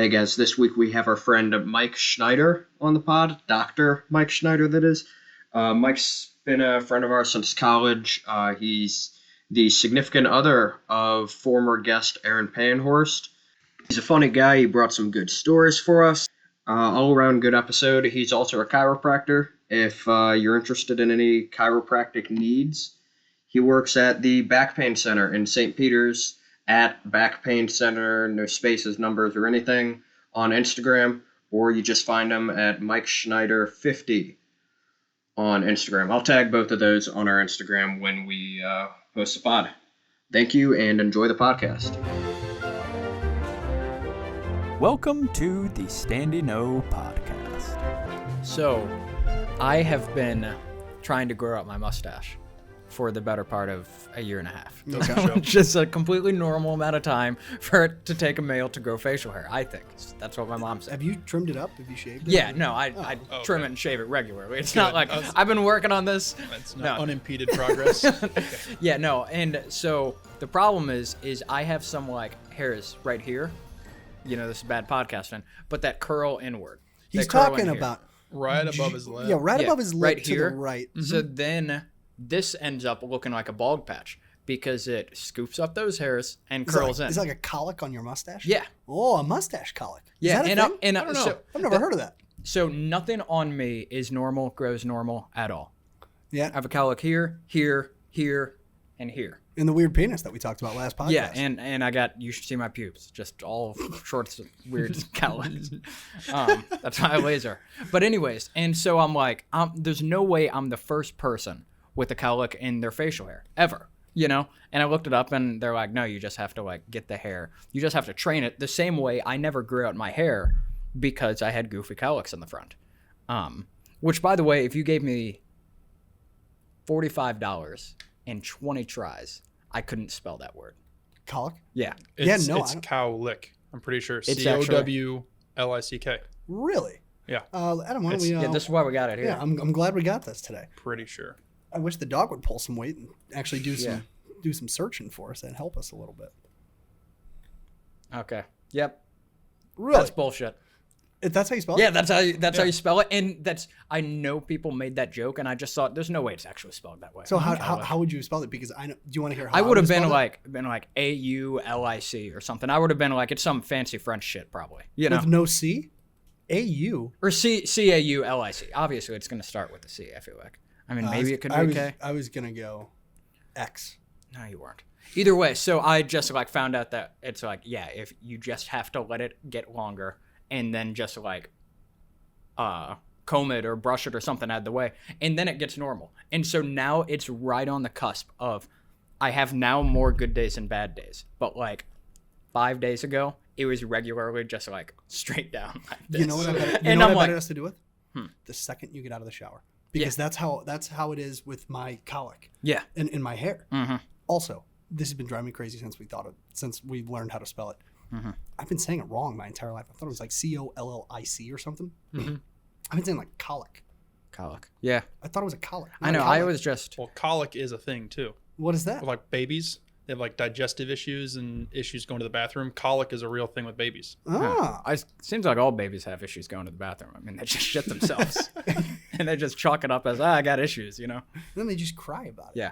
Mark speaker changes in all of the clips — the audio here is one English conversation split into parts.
Speaker 1: Hey guys, this week we have our friend Mike Schnieder on the pod, Dr. Mike Schnieder, that is. Mike's been a friend of ours since college. He's the significant other of former guest Aaron Panhorst. He's a funny guy. He brought some good stories for us. All around good episode. He's also a chiropractor. If you're interested in any chiropractic needs, he works at the Back Pain Center in St. Peter's at Back Pain Center, no spaces, numbers, or anything on Instagram, or you just find him at Mike Schneider 50 on Instagram. I'll tag both of those on our Instagram when we post the pod. Thank you and enjoy the podcast.
Speaker 2: Welcome to the Standing O podcast. So, I have been trying to grow out my mustache for the better part of a year and a half.
Speaker 3: Okay.
Speaker 2: Just a completely normal amount of time for it to take a male to grow facial hair, I think. That's what my mom said.
Speaker 3: Have you trimmed it up? Have you shaved it?
Speaker 2: Yeah, no, I trim it and shave it regularly. It's not like I've been working on this.
Speaker 4: That's not unimpeded progress. Okay.
Speaker 2: Yeah, no, and so the problem is I have some like hairs right here. You know, this is bad podcasting, but that curl inward.
Speaker 3: He's
Speaker 2: that curl in
Speaker 3: talking
Speaker 2: here.
Speaker 3: about
Speaker 4: Right above his lip.
Speaker 3: Yeah, right above his lip
Speaker 2: right
Speaker 3: to
Speaker 2: here.
Speaker 3: the right.
Speaker 2: So then this ends up looking like a bald patch because it scoops up those hairs and curls in.
Speaker 3: Is it like a colic on your mustache?
Speaker 2: Yeah.
Speaker 3: Oh, a mustache colic.
Speaker 2: Yeah,
Speaker 3: Is that a thing?
Speaker 2: and
Speaker 4: I don't know.
Speaker 2: So,
Speaker 3: I've never heard of that.
Speaker 2: so nothing on me is normal, grows normal at all.
Speaker 3: Yeah.
Speaker 2: I have a cowlick here, here, here, and here.
Speaker 3: And the weird penis that we talked about last podcast.
Speaker 2: Yeah, and I got, you should see my pubes, just all sorts of weird cowlicks. That's my laser. But anyways, and so I'm like, there's no way I'm the first person with a cowlick in their facial hair, ever, you know? And I looked it up and they're like, no, you just have to like get the hair. You just have to train it the same way I never grew out my hair because I had goofy cowlicks in the front. Which, by the way, if you gave me $45 and 20 tries, I couldn't spell that word.
Speaker 3: Colic?
Speaker 2: Yeah.
Speaker 4: It's
Speaker 3: I don't-
Speaker 4: Cowlick. I'm pretty sure.
Speaker 2: It's
Speaker 4: Cowlick.
Speaker 3: Really?
Speaker 4: Yeah.
Speaker 3: Adam, why don't we...
Speaker 2: Yeah, this is why we got it here.
Speaker 3: yeah, I'm glad we got this today.
Speaker 4: Pretty sure.
Speaker 3: I wish the dog would pull some weight and actually do some searching for us and help us a little bit.
Speaker 2: Okay. Yep.
Speaker 3: Really?
Speaker 2: That's bullshit.
Speaker 3: That's how you spell it?
Speaker 2: Yeah, that's how you spell it. And I know people made that joke, and I just thought there's no way it's actually spelled that way.
Speaker 3: So how would you spell it? Because I know. Do you want to hear how
Speaker 2: I would have been
Speaker 3: spell it?
Speaker 2: like AULIC or something. I would have been like, it's some fancy French shit probably. You know.
Speaker 3: With no C? A-U?
Speaker 2: Or CAULIC. Obviously it's gonna start with a C, I feel like. I mean, maybe it could be a K.
Speaker 3: I was going to go X.
Speaker 2: No, you weren't. Either way, so I just like found out that it's like, yeah, if you just have to let it get longer and then just like comb it or brush it or something out of the way, and then it gets normal. And so now it's right on the cusp of I have now more good days and bad days. But like 5 days ago, it was regularly just like straight down like this.
Speaker 3: You know what I bet,
Speaker 2: And I'm like,
Speaker 3: it has to do with? The second you get out of the shower. Because that's how it is with my colic.
Speaker 2: yeah.
Speaker 3: In my hair.
Speaker 2: Mm-hmm.
Speaker 3: Also, this has been driving me crazy since we learned how to spell it.
Speaker 2: Mm-hmm.
Speaker 3: I've been saying it wrong my entire life. I thought it was like Collic or something.
Speaker 2: Mm-hmm.
Speaker 3: I've been saying like colic.
Speaker 2: Colic. Yeah.
Speaker 3: I thought it was a colic.
Speaker 2: I know. I was just.
Speaker 4: Well, colic is a thing too.
Speaker 3: What is that?
Speaker 4: Like babies, they have like digestive issues and issues going to the bathroom. Colic is a real thing with babies.
Speaker 3: Ah.
Speaker 2: Seems like all babies have issues going to the bathroom. I mean, they just shit themselves. And they just chalk it up as, I got issues, you know?
Speaker 3: Then they just cry about it.
Speaker 2: Yeah.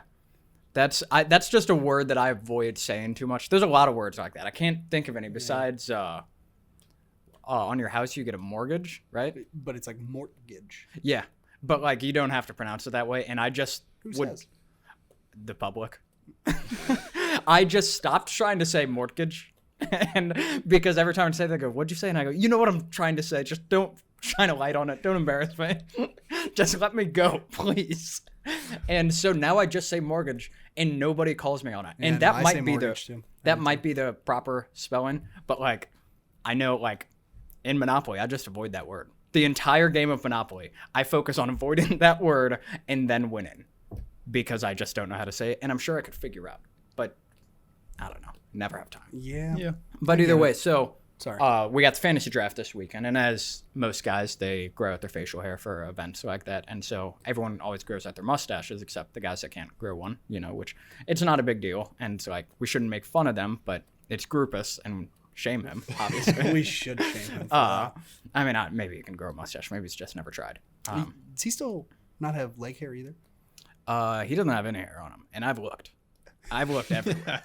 Speaker 2: That's just a word that I avoid saying too much. There's a lot of words like that. I can't think of any besides on your house you get a mortgage, right?
Speaker 3: But it's like mortgage.
Speaker 2: Yeah. But like you don't have to pronounce it that way. And I just
Speaker 3: Who says?
Speaker 2: The public. I just stopped trying to say mortgage. And because every time I say that, they go, what'd you say? And I go, you know what I'm trying to say. Just don't shine a light on it. Don't embarrass me. Just let me go, please. And so now I just say mortgage and nobody calls me on it.
Speaker 3: Yeah,
Speaker 2: And
Speaker 3: no,
Speaker 2: that
Speaker 3: I
Speaker 2: might
Speaker 3: say
Speaker 2: be
Speaker 3: mortgage, too.
Speaker 2: that might be the proper spelling. But like, I know like in Monopoly, I just avoid that word. The entire game of Monopoly, I focus on avoiding that word and then winning because I just don't know how to say it. And I'm sure I could figure out, but I don't know. Never have time.
Speaker 3: Yeah.
Speaker 2: But either way, so
Speaker 3: Sorry.
Speaker 2: we got the fantasy draft this weekend, and as most guys, they grow out their facial hair for events like that, and so everyone always grows out their mustaches except the guys that can't grow one, you know, which it's not a big deal, and it's like we shouldn't make fun of them, but it's groupus, and shame him, obviously.
Speaker 3: We should shame him for that.
Speaker 2: I mean, maybe he can grow a mustache. Maybe he's just never tried.
Speaker 3: Does he still not have leg hair either?
Speaker 2: He doesn't have any hair on him, and I've looked. I've looked everywhere.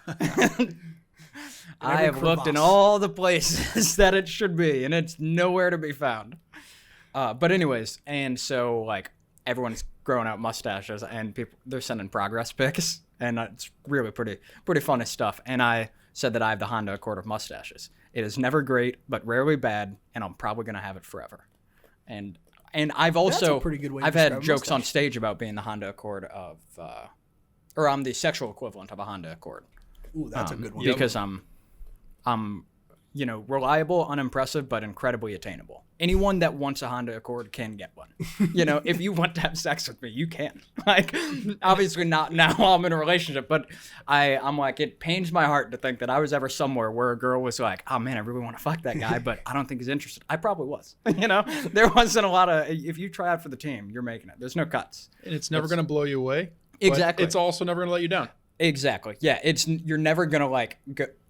Speaker 2: I have looked in all the places that it should be, and it's nowhere to be found. But anyways, and so like everyone's growing out mustaches, and they're sending progress pics, and it's really pretty funny stuff. And I said that I have the Honda Accord of mustaches. It is never great, but rarely bad, and I'm probably gonna have it forever. And I've also
Speaker 3: That's a pretty good way to
Speaker 2: I've had
Speaker 3: describe a
Speaker 2: jokes on
Speaker 3: mustache.
Speaker 2: stage about being the Honda Accord of, or I'm the sexual equivalent of a Honda Accord.
Speaker 3: Ooh, that's a good one.
Speaker 2: Because I'm reliable, unimpressive, but incredibly attainable. Anyone that wants a Honda Accord can get one. If you want to have sex with me, you can. Like, obviously not now while I'm in a relationship, but I'm like, it pains my heart to think that I was ever somewhere where a girl was like, oh man, I really want to fuck that guy, but I don't think he's interested. I probably was. There wasn't a lot of, if you try out for the team, you're making it. There's no cuts.
Speaker 4: And it's never going to blow you away.
Speaker 2: Exactly.
Speaker 4: But it's also never going to let you down.
Speaker 2: Exactly. Yeah, you're never gonna like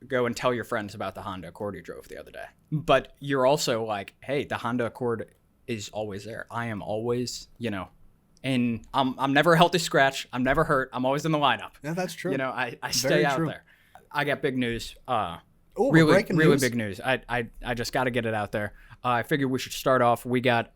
Speaker 2: go and tell your friends about the Honda Accord you drove the other day. But you're also like, hey, the Honda Accord is always there. I am always, and I'm never a healthy scratch. I'm never hurt. I'm always in the lineup.
Speaker 3: Yeah, that's true.
Speaker 2: I stay
Speaker 3: Very
Speaker 2: out
Speaker 3: true.
Speaker 2: there. I got big news.
Speaker 3: Ooh,
Speaker 2: Really
Speaker 3: breaking
Speaker 2: really
Speaker 3: news.
Speaker 2: big news. I just got to get it out there. I figured we should start off. We got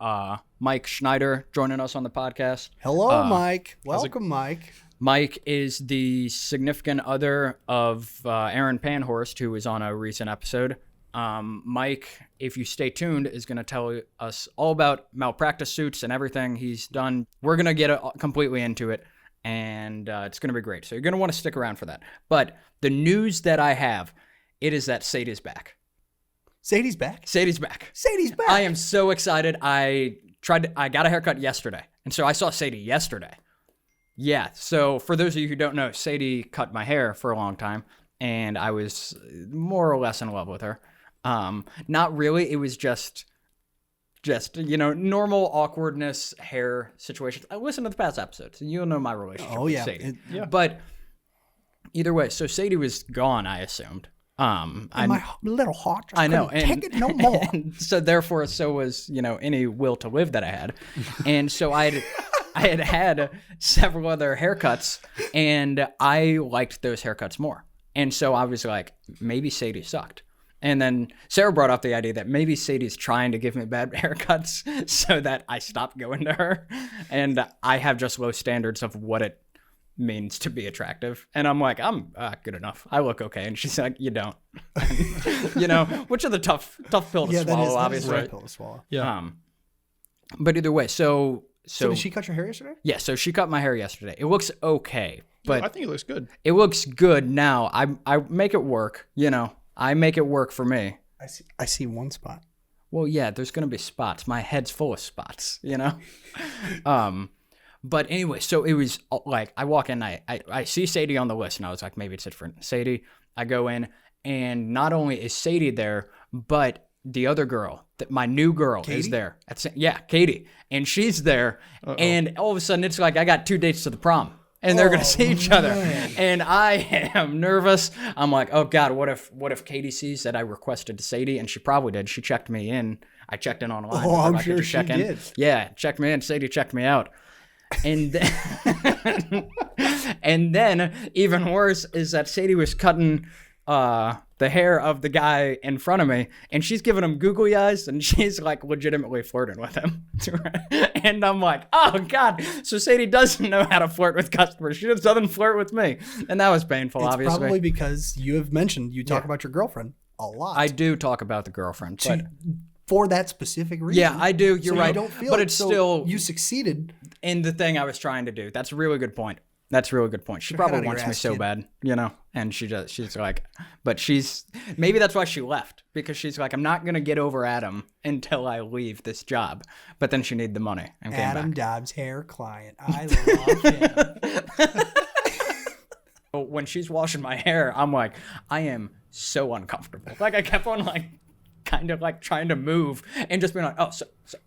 Speaker 2: Mike Schnieder joining us on the podcast.
Speaker 3: Hello, Mike. Welcome, Mike.
Speaker 2: Mike is the significant other of Aaron Panhorst, who was on a recent episode. Mike, if you stay tuned, is going to tell us all about malpractice suits and everything he's done. We're going to get completely into it, and it's going to be great. So you're going to want to stick around for that. But the news that I have, it is that Sadies back.
Speaker 3: Sadie's back.
Speaker 2: Sadies back.
Speaker 3: Sadie's back.
Speaker 2: I am so excited. I got a haircut yesterday, and so I saw Sadie yesterday. Yeah, so for those of you who don't know, Sadie cut my hair for a long time, and I was more or less in love with her. Not really. It was just normal awkwardness, hair situations. I listened to the past episodes, and you'll know my relationship with Sadie. But either way, so Sadie was gone, I assumed.
Speaker 3: My little heart just
Speaker 2: I know,
Speaker 3: couldn't take it no more.
Speaker 2: And so therefore, so was any will to live that I had, and so I had several other haircuts, and I liked those haircuts more. And so I was like, maybe Sadie sucked. And then Sarah brought up the idea that maybe Sadie's trying to give me bad haircuts so that I stop going to her. And I have just low standards of what it means to be attractive. And I'm like, I'm good enough. I look okay. And she's like, you don't. Which is a tough pill to swallow, obviously.
Speaker 3: That is a pill to swallow.
Speaker 4: Yeah.
Speaker 2: But either way, so
Speaker 3: did she cut your hair yesterday?
Speaker 2: Yeah, so she cut my hair yesterday. It looks okay, but
Speaker 4: I think it looks good.
Speaker 2: It looks good now. I make it work, I make it work for me.
Speaker 3: I see one spot.
Speaker 2: Well, yeah, there's gonna be spots. My head's full of spots, But anyway, so it was like I walk in, I see Sadie on the list, and I was like, maybe it's different. Sadie. I go in, and not only is Sadie there, but the other girl, my new girl,
Speaker 3: Katie?
Speaker 2: is there. Katie, and she's there. And all of a sudden, it's like I got 2 dates to the prom, and they're gonna see each other, and I am nervous. I'm like, oh God, what if Katie sees that I requested Sadie, and she probably did. She checked me in. I checked in online.
Speaker 3: Oh, I'm
Speaker 2: I could
Speaker 3: sure
Speaker 2: just check
Speaker 3: she
Speaker 2: in.
Speaker 3: did.
Speaker 2: Yeah, checked me in. Sadie checked me out. And then, and then even worse is that Sadie was cutting the hair of the guy in front of me, and she's giving him googly eyes, and she's like legitimately flirting with him. And I'm like, oh God. So Sadie doesn't know how to flirt with customers. She just doesn't flirt with me. And that was painful,
Speaker 3: It's
Speaker 2: obviously.
Speaker 3: probably because you have mentioned you talk about your girlfriend a lot.
Speaker 2: I do talk about the girlfriend, but
Speaker 3: for that specific reason.
Speaker 2: yeah, I do. You're
Speaker 3: So
Speaker 2: right.
Speaker 3: You don't feel
Speaker 2: but
Speaker 3: it,
Speaker 2: it's
Speaker 3: so
Speaker 2: still
Speaker 3: you succeeded.
Speaker 2: in the thing I was trying to do. That's a really good point. She
Speaker 3: Get
Speaker 2: probably
Speaker 3: out of
Speaker 2: wants
Speaker 3: your
Speaker 2: me
Speaker 3: ass,
Speaker 2: so
Speaker 3: kid.
Speaker 2: bad, and she's like, but maybe that's why she left, because she's like, I'm not going to get over Adam until I leave this job. But then she needed the money and came
Speaker 3: Adam
Speaker 2: back.
Speaker 3: Dobbs hair client. I love him.
Speaker 2: When she's washing my hair, I'm like, I am so uncomfortable. Like I kept on like kind of like trying to move and just being like, oh,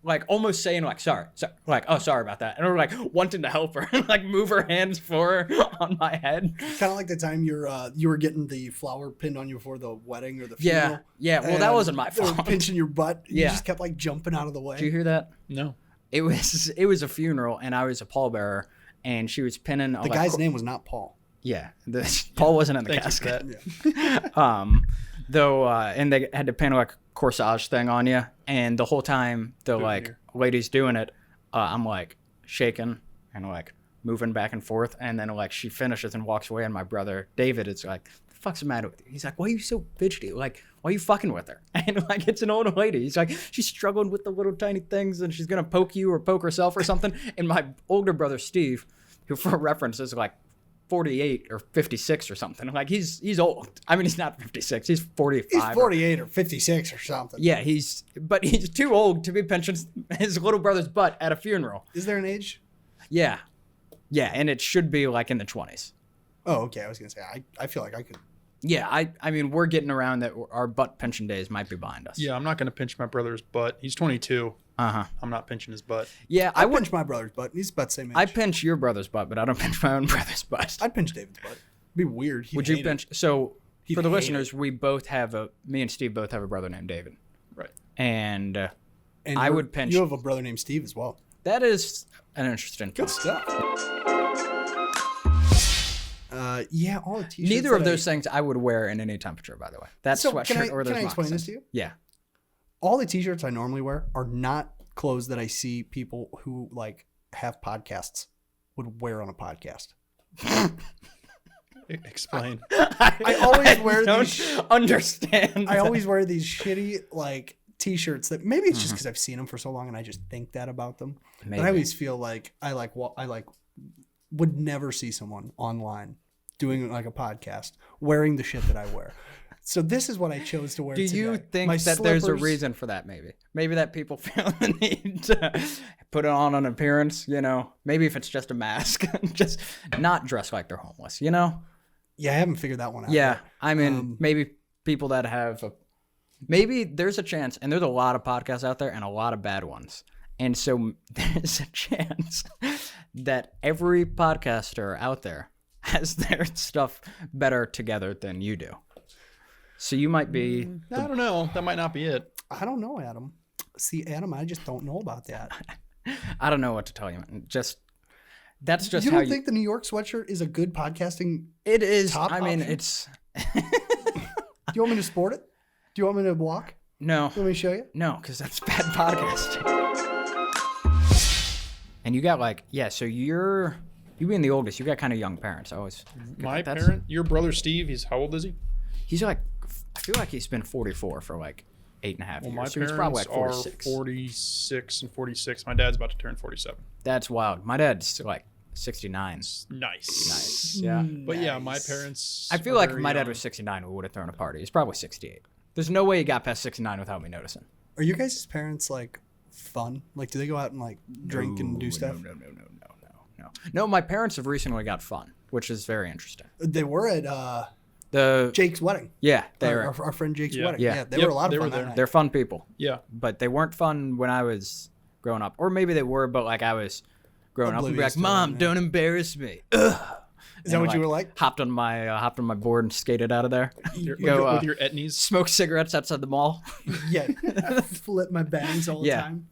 Speaker 2: like almost saying like, sorry, like, oh, sorry about that. And we're like wanting to help her and like move her hands for her on my head.
Speaker 3: Kind of like the time you were getting the flower pinned on you for the wedding or the funeral.
Speaker 2: Yeah. Well, that wasn't my
Speaker 3: They were
Speaker 2: fault.
Speaker 3: pinching your butt. You
Speaker 2: Yeah.
Speaker 3: just kept like jumping out of the way.
Speaker 2: Did you hear that?
Speaker 4: No.
Speaker 2: It was a funeral and I was a pallbearer and she was pinning
Speaker 3: The guy's name was not Paul.
Speaker 2: Yeah, Paul wasn't in the
Speaker 4: Thank you for
Speaker 2: casket.
Speaker 4: that.
Speaker 2: And they had to pin like a corsage thing on you, and the whole time the like
Speaker 4: here.
Speaker 2: lady's doing it, I'm like shaking and like moving back and forth, and then like she finishes and walks away, and my brother David is like, "The fuck's the matter with you?" He's like, "Why are you so fidgety? Like, why are you fucking with her?" And like it's an old lady. He's like, she's struggling with the little tiny things, and she's gonna poke you or poke herself or something. And my older brother Steve, who for reference is like 48 or 56 or something. Like he's old. I mean, he's not 56. He's 45.
Speaker 3: He's 48 or 56 or something.
Speaker 2: Yeah, but he's too old to be pinching his little brother's butt at a funeral.
Speaker 3: Is there an age?
Speaker 2: Yeah, and it should be like in the 20s.
Speaker 3: Oh, okay. I was gonna say I feel like I could.
Speaker 2: Yeah, I mean, we're getting around that our butt pinching days might be behind us.
Speaker 4: Yeah, I'm not going to pinch my brother's butt. He's 22.
Speaker 2: Uh-huh.
Speaker 4: I'm not pinching his butt.
Speaker 2: Yeah,
Speaker 3: I pinch my brother's butt. He's about the same age.
Speaker 2: I pinch your brother's butt, but I don't pinch my own brother's butt.
Speaker 3: I'd pinch David's butt. It'd be weird. He'd
Speaker 2: Would you
Speaker 3: hate
Speaker 2: pinch?
Speaker 3: it.
Speaker 2: So
Speaker 3: He'd
Speaker 2: for the
Speaker 3: hate
Speaker 2: listeners, me and Steve both have a brother named David.
Speaker 4: Right.
Speaker 2: And
Speaker 3: And
Speaker 2: I would pinch.
Speaker 3: You have a brother named Steve as well.
Speaker 2: That is an interesting
Speaker 3: Good
Speaker 2: thought.
Speaker 3: stuff. Yeah, all the t-shirts.
Speaker 2: Neither of those things I would wear in any temperature, by the way. That
Speaker 3: So
Speaker 2: sweatshirt or those
Speaker 3: can I explain
Speaker 2: moccasins.
Speaker 3: this to you?
Speaker 2: Yeah.
Speaker 3: All the t-shirts I normally wear are not clothes that I see people who like have podcasts would wear on a podcast.
Speaker 4: Explain.
Speaker 3: I always wear
Speaker 2: don't
Speaker 3: these.
Speaker 2: understand.
Speaker 3: I always wear these shitty like t-shirts that maybe it's just because I've seen them for so long and I just think that about them.
Speaker 2: Maybe.
Speaker 3: But I always feel like I would never see someone online doing like a podcast wearing the shit that I wear. So this is what I chose to wear.
Speaker 2: Do you
Speaker 3: today.
Speaker 2: think
Speaker 3: My
Speaker 2: that there's a
Speaker 3: slippers-
Speaker 2: reason for that? Maybe that people feel the need to put on an appearance. Maybe if it's just a mask, just not dress like they're homeless.
Speaker 3: Yeah, I haven't figured that one out.
Speaker 2: Yeah,
Speaker 3: yet.
Speaker 2: I mean, maybe people that have maybe there's a chance, and there's a lot of podcasts out there and a lot of bad ones. And so there's a chance that every podcaster out there has their stuff better together than you do. So you might be.
Speaker 4: I don't know. That might not be it.
Speaker 3: I don't know, Adam. See, Adam, I just don't know about that.
Speaker 2: I don't know what to tell you. That's just
Speaker 3: You
Speaker 2: how
Speaker 3: don't think the New York sweatshirt is a good podcasting?
Speaker 2: it is.
Speaker 3: top
Speaker 2: I mean,
Speaker 3: option?
Speaker 2: it's
Speaker 3: Do you want me to sport it? Do you want me to walk?
Speaker 2: no,
Speaker 3: Let me show you.
Speaker 2: no, because that's bad podcasting. And you got so you being the oldest, you got kind of young parents. I always
Speaker 4: My
Speaker 2: that's-
Speaker 4: parent, your brother Steve, how old is he?
Speaker 2: He's like, I feel like he's been 44 for like 8.5
Speaker 4: Well,
Speaker 2: years.
Speaker 4: my
Speaker 2: So he's probably
Speaker 4: parents
Speaker 2: like
Speaker 4: are
Speaker 2: 46.
Speaker 4: 46 and 46. My dad's about to turn 47.
Speaker 2: That's wild. My dad's like 69.
Speaker 4: Nice.
Speaker 2: Nice. Yeah.
Speaker 4: But yeah, my parents.
Speaker 2: I feel
Speaker 4: are
Speaker 2: like
Speaker 4: very
Speaker 2: my dad
Speaker 4: young.
Speaker 2: was 69. We would have thrown a party. He's probably 68. There's no way he got past 69 without me noticing.
Speaker 3: Are your guys' parents like fun? Like, do they go out and like drink and do stuff?
Speaker 2: No. No, my parents have recently got fun, which is very interesting.
Speaker 3: They were at
Speaker 2: The
Speaker 3: Jake's wedding.
Speaker 2: yeah, they're
Speaker 3: Our friend Jake's
Speaker 4: Yeah.
Speaker 3: wedding.
Speaker 2: Yeah.
Speaker 3: Yeah, they
Speaker 4: Yep,
Speaker 3: were a lot
Speaker 4: they
Speaker 3: of
Speaker 4: were
Speaker 3: fun.
Speaker 4: there.
Speaker 3: That night.
Speaker 2: they're fun people,
Speaker 4: Yeah.
Speaker 2: but they weren't fun when I was growing up, or maybe they were, but like I was growing up and be
Speaker 3: Oblivious
Speaker 2: like,
Speaker 3: to
Speaker 2: "Mom,
Speaker 3: them,
Speaker 2: don't embarrass me." Ugh.
Speaker 3: Is that what you were like?
Speaker 2: Hopped on my board and skated out of there.
Speaker 4: With
Speaker 2: Go
Speaker 4: your etnies.
Speaker 2: smoke cigarettes outside the mall.
Speaker 3: Yeah, flip my bangs all the
Speaker 2: Yeah.
Speaker 3: time.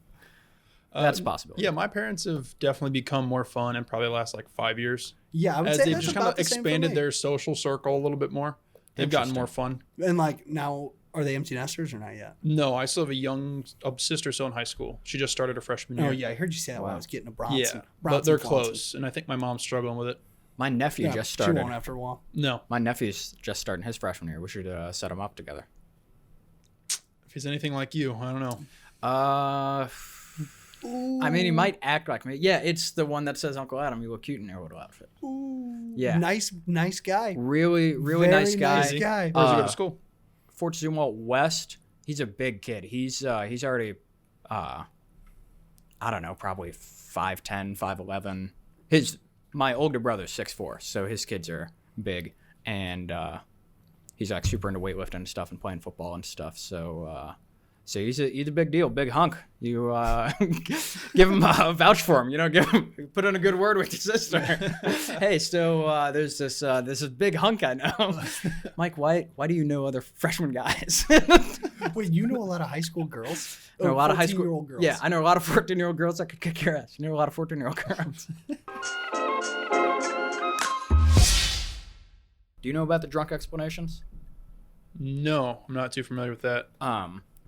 Speaker 2: That's possible.
Speaker 4: Yeah, my parents have definitely become more fun and probably last like 5 years.
Speaker 3: Yeah, I would
Speaker 4: As
Speaker 3: say
Speaker 4: they've
Speaker 3: that's
Speaker 4: just
Speaker 3: about
Speaker 4: kind of
Speaker 3: the same for
Speaker 4: expanded
Speaker 3: me.
Speaker 4: their social circle a little bit more. They've gotten more fun.
Speaker 3: And like now, are they empty nesters or not yet?
Speaker 4: No, I still have a sister still in high school. She just started her freshman year.
Speaker 3: Oh yeah, I heard you say that when I was getting a Bronson.
Speaker 4: Yeah, but
Speaker 3: Bronson
Speaker 4: they're
Speaker 3: Flonson.
Speaker 4: close, and I think my mom's struggling with it.
Speaker 2: My nephew
Speaker 3: Yeah,
Speaker 2: just
Speaker 3: She
Speaker 2: started.
Speaker 3: won't after a while.
Speaker 4: No,
Speaker 2: My nephew's just starting his freshman year. We should set him up together.
Speaker 4: if he's anything like you, I don't know.
Speaker 2: I mean, he might act like me. Yeah, it's the one that says, "Uncle Adam, you look cute in your little outfit."
Speaker 3: Ooh,
Speaker 2: Yeah.
Speaker 3: nice guy.
Speaker 2: Really
Speaker 3: Very
Speaker 2: nice guy.
Speaker 3: nice guy.
Speaker 4: Where does he go to school?
Speaker 2: Fort Zumwalt West. He's a big kid. He's already, I don't know, probably 5'10", 5'11". My older brother's 6'4", so his kids are big, and he's like super into weightlifting and stuff and playing football and stuff. So So he's a big deal, big hunk. You give him a vouch for him, put in a good word with your sister. Hey, so there's this big hunk I know. Mike, why do you know other freshman guys?
Speaker 3: Wait, you know a lot of high school girls?
Speaker 2: I know a lot of high school
Speaker 3: 14-year-old girls.
Speaker 2: Yeah, I know a lot of 14-year-old girls that could kick your ass. You know a lot of 14-year-old girls. Do you know about the drunk explanations?
Speaker 4: No, I'm not too familiar with that.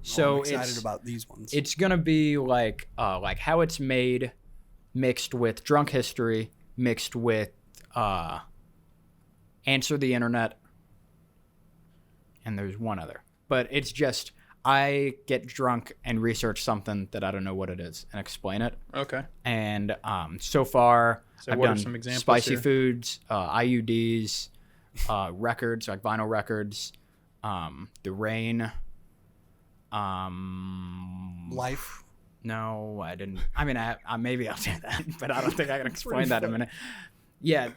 Speaker 2: So
Speaker 3: I'm excited about these ones.
Speaker 2: It's gonna be like how it's made, mixed with drunk history, mixed with answer the internet, and there's one other. But it's just I get drunk and research something that I don't know what it is and explain it.
Speaker 4: Okay.
Speaker 2: And so far
Speaker 4: So
Speaker 2: I've
Speaker 4: what are
Speaker 2: done
Speaker 4: some examples
Speaker 2: spicy
Speaker 4: here?
Speaker 2: foods, IUDs, records like vinyl records, the rain.
Speaker 3: Life.
Speaker 2: No, I didn't. I mean, I maybe I'll do that, but I don't think I can explain that in a minute. Yeah,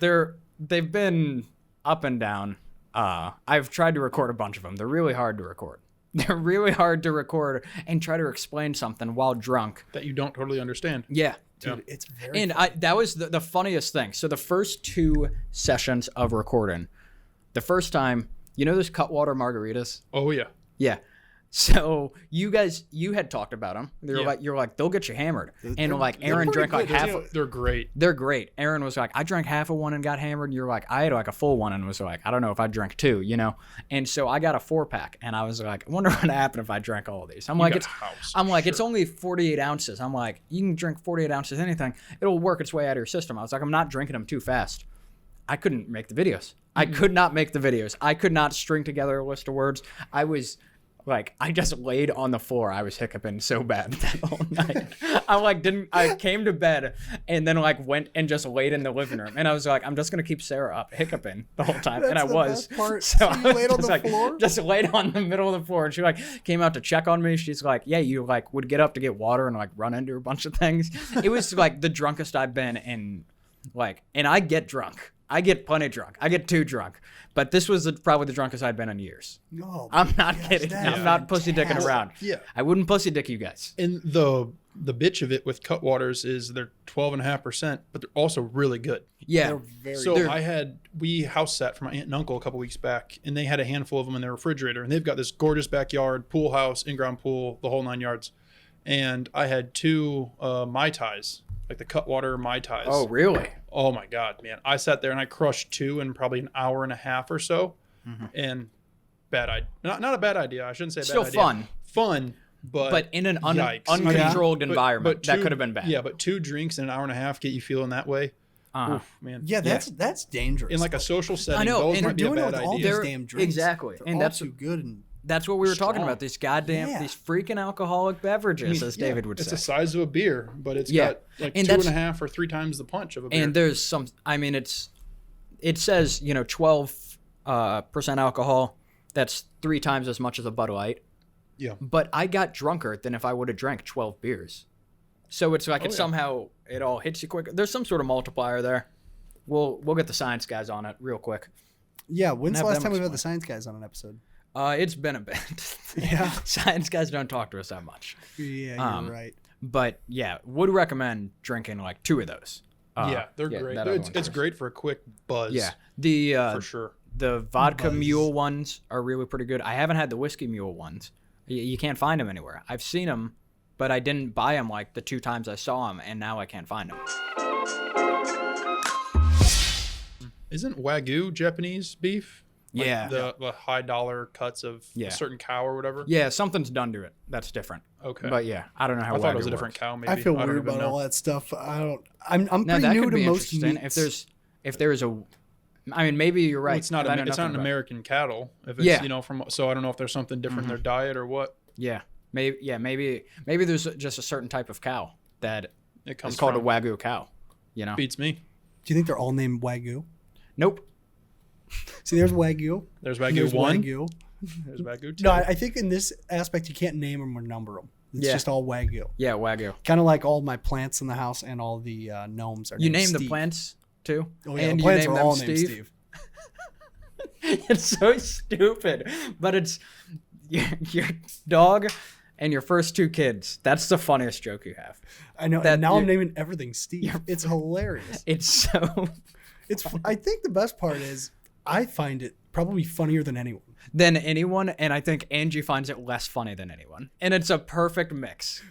Speaker 2: they've been up and down. I've tried to record a bunch of them. They're really hard to record. They're really hard to record and try to explain something while drunk.
Speaker 4: That you don't totally understand.
Speaker 2: Yeah.
Speaker 3: Dude, it's very
Speaker 2: And that was the funniest thing. So the first 2 sessions of recording, the first time, those Cutwater margaritas?
Speaker 4: Oh yeah.
Speaker 2: Yeah. So you had talked about them.
Speaker 4: Yeah.
Speaker 2: You're like, they'll get you hammered. And like
Speaker 3: they're
Speaker 2: Aaron
Speaker 3: pretty
Speaker 2: drank like
Speaker 3: good,
Speaker 2: half.
Speaker 3: too.
Speaker 4: They're great.
Speaker 2: They're great. Aaron was like, I drank half of one and got hammered. And you're like, I had like a full one and was like, I don't know if I drank 2, And so I got a 4-pack and I was like, I wonder what happened if I drank all of these. I'm like,
Speaker 4: got a house,
Speaker 2: it's only 48 ounces. I'm like, you can drink 48 ounces of anything. It'll work its way out of your system. I was like, I'm not drinking them too fast. I couldn't make the videos. I could not make the videos. I could not string together a list of words. I was like, I just laid on the floor. I was hiccuping so bad that whole night. I came to bed and then like went and just laid in the living room. And I was like, I'm just going to keep Sarah up hiccuping the whole time. And I
Speaker 3: the
Speaker 2: was.
Speaker 3: best part.
Speaker 2: So
Speaker 3: So you
Speaker 2: I
Speaker 3: laid on
Speaker 2: was
Speaker 3: the
Speaker 2: like,
Speaker 3: floor?
Speaker 2: just laid on the middle of the floor. And she like came out to check on me. She's like, yeah, you like would get up to get water and like run into a bunch of things. It was like the drunkest I've been in and I get drunk. I get plenty drunk. I get too drunk. But this was probably the drunkest I'd been in years.
Speaker 3: Oh,
Speaker 2: I'm not
Speaker 3: gosh,
Speaker 2: kidding.
Speaker 3: that
Speaker 2: I'm
Speaker 3: is
Speaker 2: not pussy dicking
Speaker 3: fantastic.
Speaker 2: around.
Speaker 4: Yeah.
Speaker 2: I wouldn't pussy dick you guys.
Speaker 4: And the bitch of it with Cutwaters is they're 12.5%, but they're also really good.
Speaker 2: Yeah.
Speaker 3: They're very
Speaker 4: So
Speaker 2: They're-
Speaker 4: we house sat for my aunt and uncle a couple weeks back, and they had a handful of them in their refrigerator, and they've got this gorgeous backyard, pool house, in-ground pool, the whole 9 yards. And I had 2 Mai Tais, like the Cutwater Mai Tais.
Speaker 2: Oh, really?
Speaker 4: Oh my God, man. I sat there and I crushed 2 in probably an hour and a half or so. And bad idea. Not a bad idea. I shouldn't say bad
Speaker 2: Still
Speaker 4: idea.
Speaker 2: fun.
Speaker 4: Fun, but
Speaker 2: in an
Speaker 4: yikes.
Speaker 2: uncontrolled
Speaker 4: But-
Speaker 2: environment,
Speaker 4: but
Speaker 2: that
Speaker 4: 2
Speaker 2: could have been bad.
Speaker 4: Yeah, but 2 drinks in an hour and a half get you feeling that way. Oof, man.
Speaker 3: Yeah, that's dangerous.
Speaker 4: In like a social setting,
Speaker 2: I know,
Speaker 4: those
Speaker 2: and
Speaker 4: might be a
Speaker 3: doing it
Speaker 4: bad
Speaker 3: with all
Speaker 4: idea.
Speaker 3: these
Speaker 2: They're-
Speaker 3: damn drinks.
Speaker 2: exactly.
Speaker 3: They're
Speaker 2: And
Speaker 3: all
Speaker 2: that's-
Speaker 3: too good. And
Speaker 2: That's what we were talking
Speaker 4: Strong.
Speaker 2: about. These goddamn,
Speaker 3: Yeah.
Speaker 2: these freaking alcoholic beverages, as
Speaker 4: Yeah,
Speaker 2: David would
Speaker 4: it's
Speaker 2: say.
Speaker 4: the size of a beer, but it's
Speaker 2: Yeah.
Speaker 4: got like
Speaker 2: And
Speaker 4: 2.5 or 3 times the punch of a beer.
Speaker 2: And there's some. I mean, it says 12% alcohol. That's 3 times as much as a Bud Light.
Speaker 4: yeah.
Speaker 2: But I got drunker than if I would have drank 12 beers. So it's like somehow it all hits you quicker. There's some sort of multiplier there. We'll get the science guys on it real quick.
Speaker 3: yeah, when's the
Speaker 2: have
Speaker 3: last
Speaker 2: them
Speaker 3: time we've had
Speaker 2: explain.
Speaker 3: the science guys on an episode?
Speaker 2: It's been a bit.
Speaker 3: Yeah.
Speaker 2: Science guys don't talk to us that much.
Speaker 3: Yeah, you're right.
Speaker 2: But yeah, would recommend drinking like 2 of those.
Speaker 4: Yeah, they're great.
Speaker 2: that other
Speaker 4: It's
Speaker 2: one's
Speaker 4: it's
Speaker 2: yours.
Speaker 4: great for a quick buzz.
Speaker 2: Yeah, the
Speaker 4: for sure.
Speaker 2: the vodka
Speaker 3: Buzz.
Speaker 2: mule ones are really pretty good. I haven't had the whiskey mule ones. You can't find them anywhere. I've seen them, but I didn't buy them like the 2 times I saw them, and now I can't find them.
Speaker 4: Isn't Wagyu Japanese beef? Like
Speaker 2: Yeah.
Speaker 4: the high dollar cuts of
Speaker 2: Yeah.
Speaker 4: a certain cow or whatever.
Speaker 2: Yeah, something's done to it. That's different.
Speaker 4: Okay.
Speaker 2: But yeah, I don't know how
Speaker 4: I thought it was
Speaker 2: Wagyu
Speaker 4: a different
Speaker 2: works.
Speaker 4: cow. Maybe
Speaker 3: I feel
Speaker 4: don't
Speaker 3: weird
Speaker 4: even
Speaker 3: about
Speaker 4: know.
Speaker 3: all that stuff. I'm
Speaker 2: No,
Speaker 3: pretty
Speaker 2: that
Speaker 3: new
Speaker 2: could
Speaker 3: to
Speaker 2: be
Speaker 3: most
Speaker 2: interesting.
Speaker 3: meats.
Speaker 2: If there's a, I mean, maybe you're right.
Speaker 4: Well, it's not.
Speaker 2: but I know
Speaker 4: It's not
Speaker 2: nothing
Speaker 4: an
Speaker 2: about it.
Speaker 4: American cattle. If it's
Speaker 2: Yeah.
Speaker 4: from. So I don't know if there's something different in their diet or what.
Speaker 2: Yeah, maybe there's just a certain type of cow that
Speaker 4: It comes
Speaker 2: is called
Speaker 4: from.
Speaker 2: a Wagyu cow.
Speaker 4: Beats me.
Speaker 3: Do you think they're all named Wagyu?
Speaker 2: Nope.
Speaker 3: See, there's Wagyu.
Speaker 4: There's
Speaker 3: and
Speaker 4: Wagyu
Speaker 3: there's
Speaker 4: 1.
Speaker 3: Wagyu.
Speaker 4: There's Wagyu 2.
Speaker 3: No, I think in this aspect you can't name them or number them. It's
Speaker 2: Yeah.
Speaker 3: just all Wagyu.
Speaker 2: Yeah, Wagyu.
Speaker 3: Kind of like all my plants in the house and all the gnomes are
Speaker 2: You
Speaker 3: named
Speaker 2: name
Speaker 3: Steve.
Speaker 2: the plants too,
Speaker 3: Oh, yeah,
Speaker 2: and
Speaker 3: the
Speaker 2: you
Speaker 3: plants
Speaker 2: name
Speaker 3: are
Speaker 2: them
Speaker 3: all named
Speaker 2: Steve.
Speaker 3: Steve.
Speaker 2: It's so stupid, but it's your dog and your first 2 kids. That's the funniest joke you have.
Speaker 3: I know.
Speaker 2: That
Speaker 3: And now I'm
Speaker 2: you-
Speaker 3: naming everything Steve. It's hilarious.
Speaker 2: It's so
Speaker 3: I think the best part is I find it probably funnier than anyone.
Speaker 2: than anyone, and I think Angie finds it less funny than anyone. And it's a perfect mix.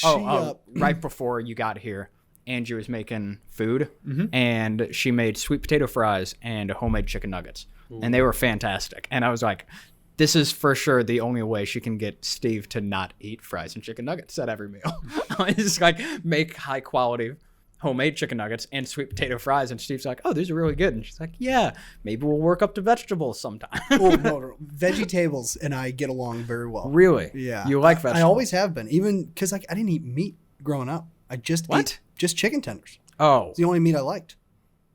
Speaker 2: Right before you got here, Angie was making food, and she made sweet potato fries and homemade chicken nuggets. And they were fantastic. And I was like, this is for sure the only way she can get Steve to not eat fries and chicken nuggets at every meal. It's like make high quality homemade chicken nuggets and sweet potato fries. And Steve's like, oh, these are really good. And she's like, yeah, maybe we'll work up to vegetables sometime.
Speaker 3: Oh, no. Vegetables and I get along very well.
Speaker 2: Really?
Speaker 3: Yeah.
Speaker 2: You like vegetables?
Speaker 3: I always have been, even because I didn't eat meat growing up. I just ate just chicken tenders.
Speaker 2: Oh.
Speaker 3: It's the only meat I liked.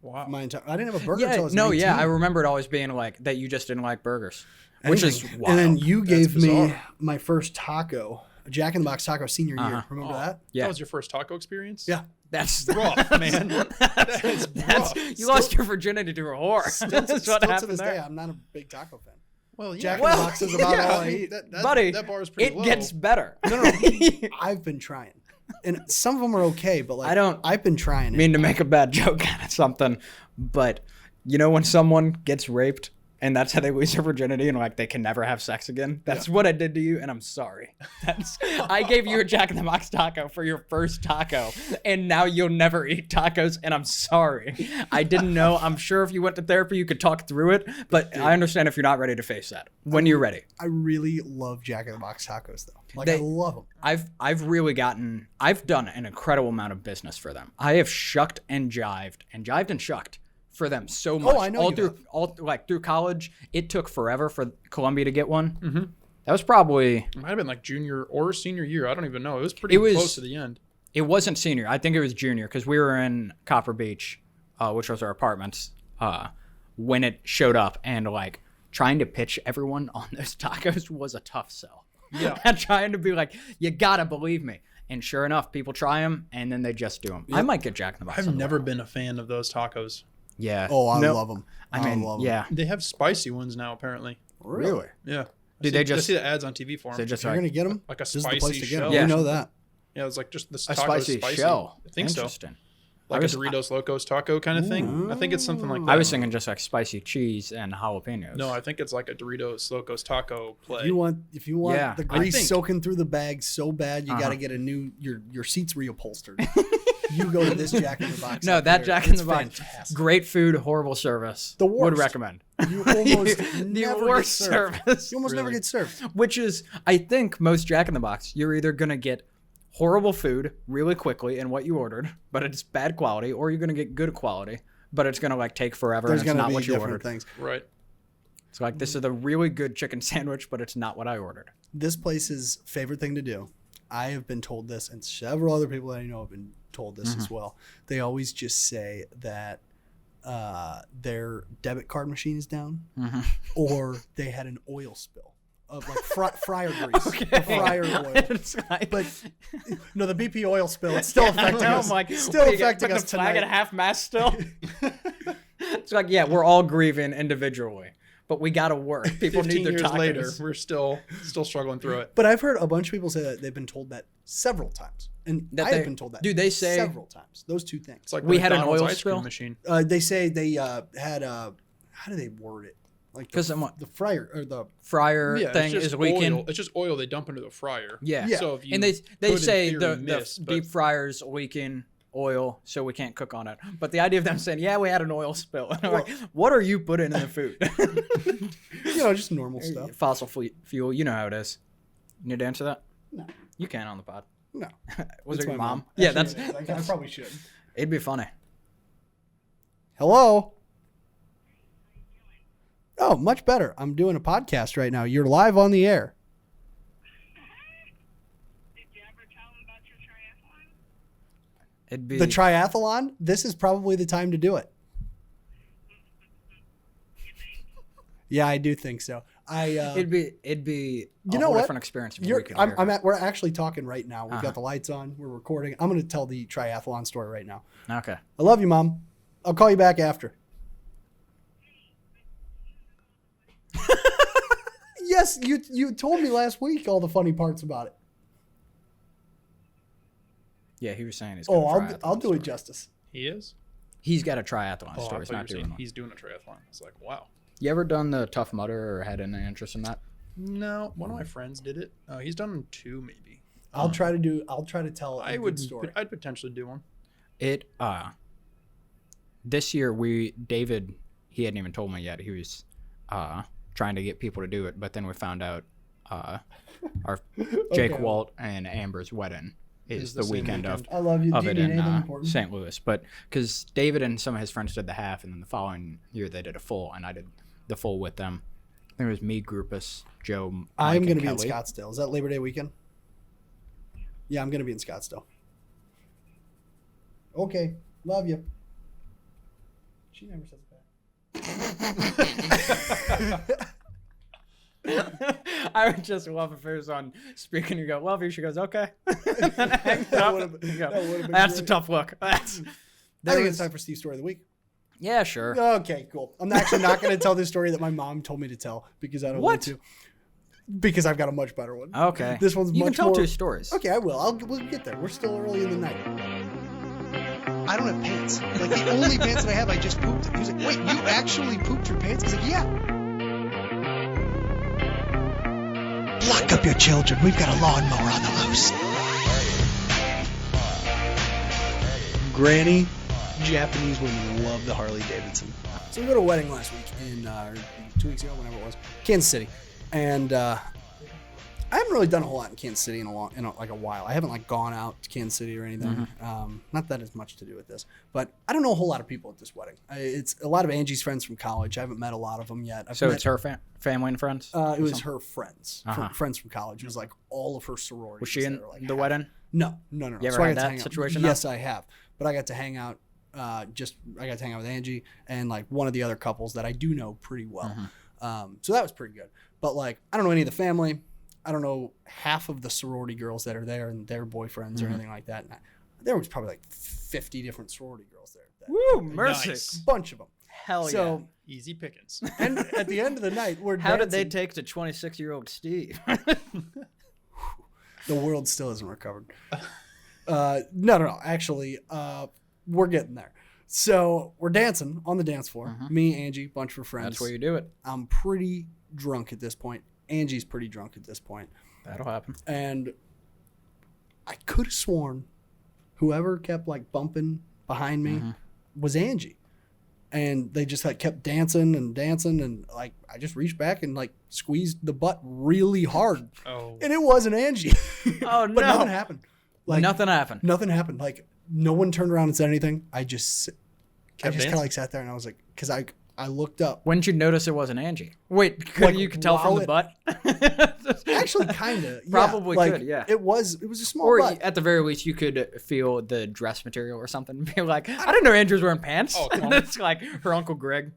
Speaker 4: Wow.
Speaker 3: I didn't have a burger until I was 19.
Speaker 2: Yeah, I remember it always being like that you just didn't like burgers, which is
Speaker 3: Anything.
Speaker 2: wild.
Speaker 3: And then you gave me
Speaker 4: bizarre.
Speaker 3: my first taco, a Jack in the Box taco senior year. Remember that?
Speaker 2: Yeah.
Speaker 4: That was your first taco experience?
Speaker 3: Yeah.
Speaker 2: That's
Speaker 4: Rough, man. That's rough.
Speaker 2: you lost your virginity to a whore. That's what
Speaker 3: Still to
Speaker 2: happened
Speaker 3: this
Speaker 2: there.
Speaker 3: day, I'm not a big taco fan.
Speaker 4: Well, yeah.
Speaker 3: Jack in the Box is about all I eat.
Speaker 2: Buddy,
Speaker 4: that bar is pretty
Speaker 2: it
Speaker 4: low.
Speaker 2: gets better.
Speaker 3: No. I've been trying. And some of them are okay, but like I've been trying it.
Speaker 2: Mean to make a bad joke out of something, but you know when someone gets raped and that's how they lose their virginity and like they can never have sex again? That's what I did to you, and I'm sorry. I gave you a Jack in the Box taco for your first taco, and now you'll never eat tacos, and I'm sorry. I didn't know. I'm sure if you went to therapy, you could talk through it, but I understand if you're not ready to face that. When you're ready.
Speaker 3: I really love Jack in the Box tacos though. Like I love them.
Speaker 2: I've really done an incredible amount of business for them. I have shucked and jived and shucked for them so much.
Speaker 3: Oh, I know
Speaker 2: through college. It took forever for Columbia to get one. Mm-hmm. That was probably
Speaker 4: It might have been like junior or senior year. I don't even know. It was pretty close to the end.
Speaker 2: It wasn't senior. I think it was junior because we were in Copper Beach, which was our apartments, when it showed up, and like trying to pitch everyone on those tacos was a tough sell.
Speaker 4: Yeah.
Speaker 2: And trying to be like, you gotta believe me. And sure enough, people try them and then they just do them. Yep. I might get Jack in the Box.
Speaker 4: I've never been a fan of those tacos.
Speaker 2: Yeah.
Speaker 3: Oh, I love them.
Speaker 2: I mean,
Speaker 3: love 'em.
Speaker 2: yeah.
Speaker 4: They have spicy ones now, apparently.
Speaker 3: Really?
Speaker 4: Yeah.
Speaker 2: Did they
Speaker 4: I
Speaker 2: just
Speaker 4: see the ads on TV for
Speaker 2: They
Speaker 4: them?
Speaker 2: just
Speaker 3: You're gonna get them.
Speaker 4: Like a
Speaker 3: This is the place
Speaker 4: spicy
Speaker 3: to get
Speaker 4: shell.
Speaker 3: them.
Speaker 2: Yeah.
Speaker 3: You know that.
Speaker 4: Yeah, it's like just this
Speaker 2: a
Speaker 4: taco is
Speaker 2: spicy shell?
Speaker 4: I think so.
Speaker 2: Interesting.
Speaker 4: Like a Doritos Locos taco kind of thing. I think it's something like that.
Speaker 2: I was thinking just like spicy cheese and jalapenos.
Speaker 4: No, I think it's like a Doritos Locos taco play.
Speaker 3: If you want
Speaker 2: Yeah,
Speaker 3: the
Speaker 2: I
Speaker 3: grease
Speaker 4: think-
Speaker 3: soaking through the bag so bad, you got to get a new your seats reupholstered. You go to this Jack in the Box.
Speaker 2: No,
Speaker 3: up
Speaker 2: that
Speaker 3: here.
Speaker 2: Jack in
Speaker 3: It's
Speaker 2: the Box.
Speaker 3: fantastic.
Speaker 2: Great food, horrible service.
Speaker 3: The
Speaker 2: Would
Speaker 3: worst.
Speaker 2: recommend.
Speaker 3: You almost
Speaker 2: The
Speaker 3: never
Speaker 2: worst
Speaker 3: get served.
Speaker 2: service.
Speaker 3: You almost never
Speaker 4: Really?
Speaker 3: get served.
Speaker 2: Which is, I think, most Jack in the Box. You're either gonna get horrible food really quickly in what you ordered, but it's bad quality, or you're gonna get good quality, but it's gonna like take forever
Speaker 3: There's
Speaker 2: and it's
Speaker 3: going to
Speaker 2: not
Speaker 3: be
Speaker 2: what you
Speaker 3: different
Speaker 2: ordered.
Speaker 3: things.
Speaker 4: Right.
Speaker 2: It's like this is a really good chicken sandwich, but it's not what I ordered.
Speaker 3: This place's favorite thing to do. I have been told this, and several other people that I know have been told this as well. They always just say that their debit card machine is down, or they had an oil spill of like fryer grease, or fryer oil.
Speaker 2: It's like,
Speaker 3: But no, the BP oil spill, it's still affecting
Speaker 2: I'm
Speaker 3: us.
Speaker 2: like,
Speaker 3: Still
Speaker 2: what, you
Speaker 3: affecting
Speaker 2: putting
Speaker 3: us
Speaker 2: the flag
Speaker 3: tonight.
Speaker 2: at half mast still. It's like, yeah, we're all grieving individually, but we gotta work. People
Speaker 4: 15
Speaker 2: need their
Speaker 4: years
Speaker 2: tacos.
Speaker 4: later, we're still struggling through it.
Speaker 3: But I've heard a bunch of people say that they've been told that several times, and
Speaker 2: That
Speaker 3: I've
Speaker 2: they-
Speaker 3: been told that.
Speaker 2: dude, they say-
Speaker 3: several times. Those two things.
Speaker 4: It's like
Speaker 2: We
Speaker 4: the
Speaker 2: had an
Speaker 4: McDonald's
Speaker 2: oil
Speaker 4: ice cream
Speaker 2: spill?
Speaker 4: machine.
Speaker 3: They say they had how do they word it? Like
Speaker 2: 'Cause
Speaker 3: the,
Speaker 2: someone-
Speaker 3: the fryer or the
Speaker 2: Fryer
Speaker 4: Yeah,
Speaker 2: thing
Speaker 4: it's
Speaker 2: is
Speaker 4: just
Speaker 2: leaking.
Speaker 4: oil. It's just oil they dump into the fryer.
Speaker 2: Yeah.
Speaker 3: Yeah.
Speaker 4: So if you
Speaker 2: And they
Speaker 4: could, in
Speaker 2: say
Speaker 4: theory,
Speaker 2: the
Speaker 4: miss, but-
Speaker 2: deep fryer's leaking oil, so we can't cook on it. But the idea of them saying, "Yeah, we had an oil spill," and I'm like, "What are you putting in the food?"
Speaker 3: just normal stuff.
Speaker 2: Fossil fuel. You know how it is. You need to answer that?
Speaker 3: No.
Speaker 2: You can on the pod.
Speaker 3: No,
Speaker 2: Was
Speaker 3: It's
Speaker 2: it your
Speaker 3: my
Speaker 2: mom? Yeah, that's.
Speaker 3: Actually, it is. I probably should.
Speaker 2: It'd be funny.
Speaker 3: Hello. Oh, much better. I'm doing a podcast right now. You're live on the air.
Speaker 5: Did you ever tell them about your triathlon?
Speaker 2: It'd be
Speaker 3: The triathlon. This is probably the time to do it. Yeah, I do think so.
Speaker 2: It'd be a
Speaker 3: You know
Speaker 2: whole
Speaker 3: what?
Speaker 2: different experience. If we could hear her.
Speaker 3: We're actually talking right now. We've got the lights on. We're recording. I'm going to tell the triathlon story right now.
Speaker 2: Okay.
Speaker 3: I love you, Mom. I'll call you back after. Yes, you told me last week all the funny parts about it.
Speaker 2: Yeah, he was saying he's got a triathlon
Speaker 3: I'll do
Speaker 2: story.
Speaker 3: it justice.
Speaker 4: He is?
Speaker 2: He's got a triathlon
Speaker 4: Oh, I
Speaker 2: story. He's
Speaker 4: thought you
Speaker 2: not
Speaker 4: were saying
Speaker 2: doing one.
Speaker 4: he's doing a triathlon. It's like, wow.
Speaker 2: You ever done the Tough Mudder or had any interest in that?
Speaker 4: No, one of my friends did it. He's done 2 maybe.
Speaker 3: I'll try to tell a good story.
Speaker 4: I'd potentially do one.
Speaker 2: It this year David, he hadn't even told me yet. He was trying to get people to do it, but then we found out our Jake
Speaker 3: Okay.
Speaker 2: Walt and Amber's wedding is the
Speaker 4: the same
Speaker 2: weekend of
Speaker 3: I love you.
Speaker 2: of
Speaker 3: Do you
Speaker 2: it
Speaker 3: need
Speaker 2: in
Speaker 3: anything important?
Speaker 2: St. Louis. But because David and some of his friends did the half, and then the following year they did a full, and I did the full with them. I think it was me, Groupus, Joe, Mike,
Speaker 3: I'm going
Speaker 2: and
Speaker 3: to be in
Speaker 2: Kelly.
Speaker 3: Scottsdale. Is that Labor Day weekend? Yeah, I'm going to be in Scottsdale. Okay. Love you. She never says that.
Speaker 2: I would just love if it was on speaker and you go, love you. She goes, okay. And then hangs up.
Speaker 3: would've been-
Speaker 2: You go,
Speaker 3: that would've been
Speaker 2: That's a
Speaker 3: great.
Speaker 2: tough look.
Speaker 3: I think it's time for Steve's story of the week.
Speaker 2: Yeah, sure.
Speaker 3: Okay, cool. I'm actually not going to tell this story that my mom told me to tell because I don't want
Speaker 2: What?
Speaker 3: to. Because I've got a much better one.
Speaker 2: Okay.
Speaker 3: This one's
Speaker 2: You
Speaker 3: much
Speaker 2: can tell
Speaker 3: more.
Speaker 2: 2 stories.
Speaker 3: Okay, I will. We'll get there. We're still early in the night. I don't have pants. Like the only pants that I have, I just pooped. He was like, "Wait, you actually pooped your pants?" I was like, "Yeah." Lock up your children. We've got a lawnmower on the loose. Granny, Japanese women love the Harley Davidson. So we go to a wedding last week or 2 weeks ago, whenever it was, Kansas City, and I haven't really done a whole lot in Kansas City in a while. I haven't gone out to Kansas City or anything. Not that has much to do with this, but I don't know a whole lot of people at this wedding. It's a lot of Angie's friends from college. I haven't met a lot of them yet.
Speaker 2: So it's her family and friends?
Speaker 3: It was her friends,
Speaker 2: Uh-huh.
Speaker 3: friends from college. It was like all of her sororities.
Speaker 2: Was she in
Speaker 3: that were, like,
Speaker 2: the wedding?
Speaker 3: No.
Speaker 2: You ever
Speaker 3: So I
Speaker 2: had
Speaker 3: got to
Speaker 2: that
Speaker 3: hang out-
Speaker 2: situation?
Speaker 3: Yes, I have. But I got to hang out. I got to hang out with Angie and one of the other couples that I do know pretty well. So that was pretty good. But I don't know any of the family. I don't know half of the sorority girls that are there and their boyfriends or anything like that. And there was probably 50 different sorority girls there.
Speaker 2: Woo, mercy.
Speaker 4: Nice.
Speaker 3: Bunch of them.
Speaker 2: Hell
Speaker 3: So
Speaker 4: Easy pickings.
Speaker 3: and at the end of the night, we're
Speaker 2: How did they
Speaker 3: dancing.
Speaker 2: take to 26-year-old Steve?
Speaker 3: The world still isn't recovered. No. Actually, we're getting there. So we're dancing on the dance floor. Me, Angie, bunch of her friends.
Speaker 2: That's where you do it.
Speaker 3: I'm pretty drunk at this point. Angie's pretty drunk at this point.
Speaker 2: That'll happen.
Speaker 3: And I could have sworn whoever kept bumping behind me was Angie. And they just kept dancing and I just reached back and squeezed the butt really hard.
Speaker 4: Oh.
Speaker 3: And it wasn't Angie.
Speaker 2: Oh,
Speaker 3: But nothing happened.
Speaker 2: Nothing happened.
Speaker 3: Nothing happened. No one turned around and said anything. I just kind
Speaker 4: dancing?
Speaker 3: of sat there and I was because I looked up.
Speaker 2: When did you notice it wasn't Angie? Wait, you could tell from
Speaker 3: while
Speaker 2: the butt?
Speaker 3: Actually, kind of.
Speaker 2: Probably could, yeah.
Speaker 3: It was a small
Speaker 2: Or
Speaker 3: butt.
Speaker 2: at the very least, you could feel the dress material or something. And be like, I didn't know Andrew was wearing pants.
Speaker 4: Oh, come on.
Speaker 2: It's like her Uncle Greg.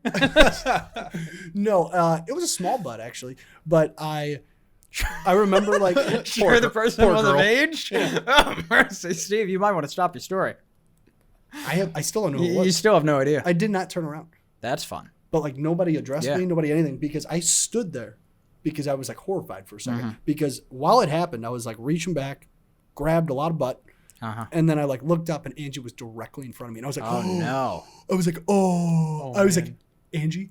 Speaker 3: No, it was a small butt actually, but I remember
Speaker 2: You're the person
Speaker 3: poor
Speaker 2: was of
Speaker 3: girl.
Speaker 2: age? Oh, mercy. Steve, you might want to stop your story.
Speaker 3: I still don't know who it
Speaker 2: You
Speaker 3: was.
Speaker 2: still have no idea.
Speaker 3: I did not turn around,
Speaker 2: That's fun.
Speaker 3: but nobody addressed
Speaker 2: Yeah.
Speaker 3: me, nobody anything because I stood there because I was horrified for a 2nd because while it happened, I was reaching back, grabbed a lot of butt, and then I looked up and Angie was directly in front of me and I was
Speaker 2: Oh, no.
Speaker 3: I was I was Angie,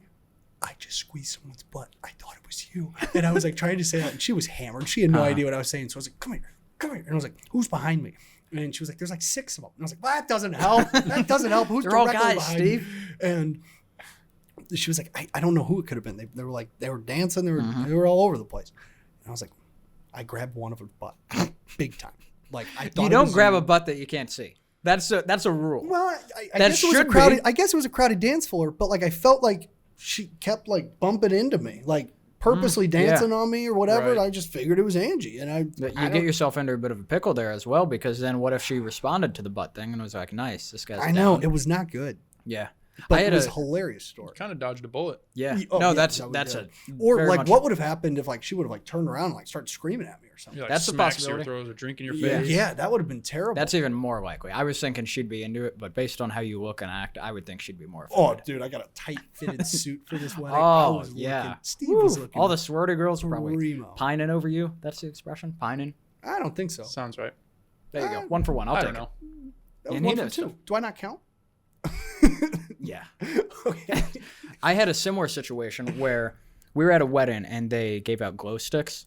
Speaker 3: I just squeezed someone's butt. I thought it was you. And I was trying to say that and she was hammered. She had no idea what I was saying. So I was come here. And I was who's behind me? And she was there's 6 of them. And I was well, that doesn't help. That doesn't help. Who's
Speaker 2: They're all
Speaker 3: directly
Speaker 2: guys,
Speaker 3: behind
Speaker 2: Steve.
Speaker 3: me? And she was I don't know who it could have been. They were dancing. They were all over the place. And I was I grabbed one of her butt big time. I thought
Speaker 2: You
Speaker 3: it
Speaker 2: don't
Speaker 3: was
Speaker 2: grab
Speaker 3: you.
Speaker 2: a butt that you can't see. That's a rule.
Speaker 3: Well, I
Speaker 2: That
Speaker 3: guess it was a
Speaker 2: should
Speaker 3: crowded.
Speaker 2: be.
Speaker 3: I guess it was a crowded dance floor, but I felt she kept bumping into me, purposely dancing on me or whatever.
Speaker 2: Right.
Speaker 3: And I just figured it was Angie, and
Speaker 2: But you get yourself into a bit of a pickle there as well, because then what if she responded to the butt thing and was nice, this guy's
Speaker 3: I know
Speaker 2: down.
Speaker 3: it was not good.
Speaker 2: Yeah.
Speaker 3: But
Speaker 2: I
Speaker 3: it
Speaker 2: had
Speaker 3: was
Speaker 2: a-
Speaker 3: a hilarious story.
Speaker 4: Kind of dodged a bullet.
Speaker 2: Yeah.
Speaker 3: Oh,
Speaker 2: no,
Speaker 3: yeah,
Speaker 2: that's
Speaker 3: that we
Speaker 2: that's
Speaker 3: did.
Speaker 2: a
Speaker 3: Or
Speaker 2: very
Speaker 3: like,
Speaker 2: much-
Speaker 3: what would have happened if like she would have like turned around and like started screaming at me or something?
Speaker 4: You, like,
Speaker 2: That's a
Speaker 4: smacks you or
Speaker 2: possibility.
Speaker 4: throws a drink in your
Speaker 2: Yeah.
Speaker 4: face.
Speaker 3: Yeah, that would have been terrible.
Speaker 2: That's even more likely. I was thinking she'd be into it, but based on how you look and act, I would think she'd be more.
Speaker 3: Oh,
Speaker 2: offended.
Speaker 3: dude, I got a tight fitted suit for this wedding.
Speaker 2: Oh,
Speaker 3: I was
Speaker 2: yeah.
Speaker 3: Looking, Steve was looking.
Speaker 2: All the sorority girls were probably
Speaker 3: primo.
Speaker 2: pining over you. That's the expression, pining.
Speaker 3: I don't think so.
Speaker 4: Sounds right.
Speaker 2: There you go. 1 for 1. I'll
Speaker 4: I
Speaker 2: take
Speaker 4: don't know.
Speaker 3: That was
Speaker 2: And he
Speaker 3: one for
Speaker 2: knows
Speaker 3: two.
Speaker 2: stuff.
Speaker 3: Do I not count?
Speaker 2: it. Yeah.
Speaker 3: Okay.
Speaker 2: I had a similar situation where we were at a wedding and they gave out glow sticks.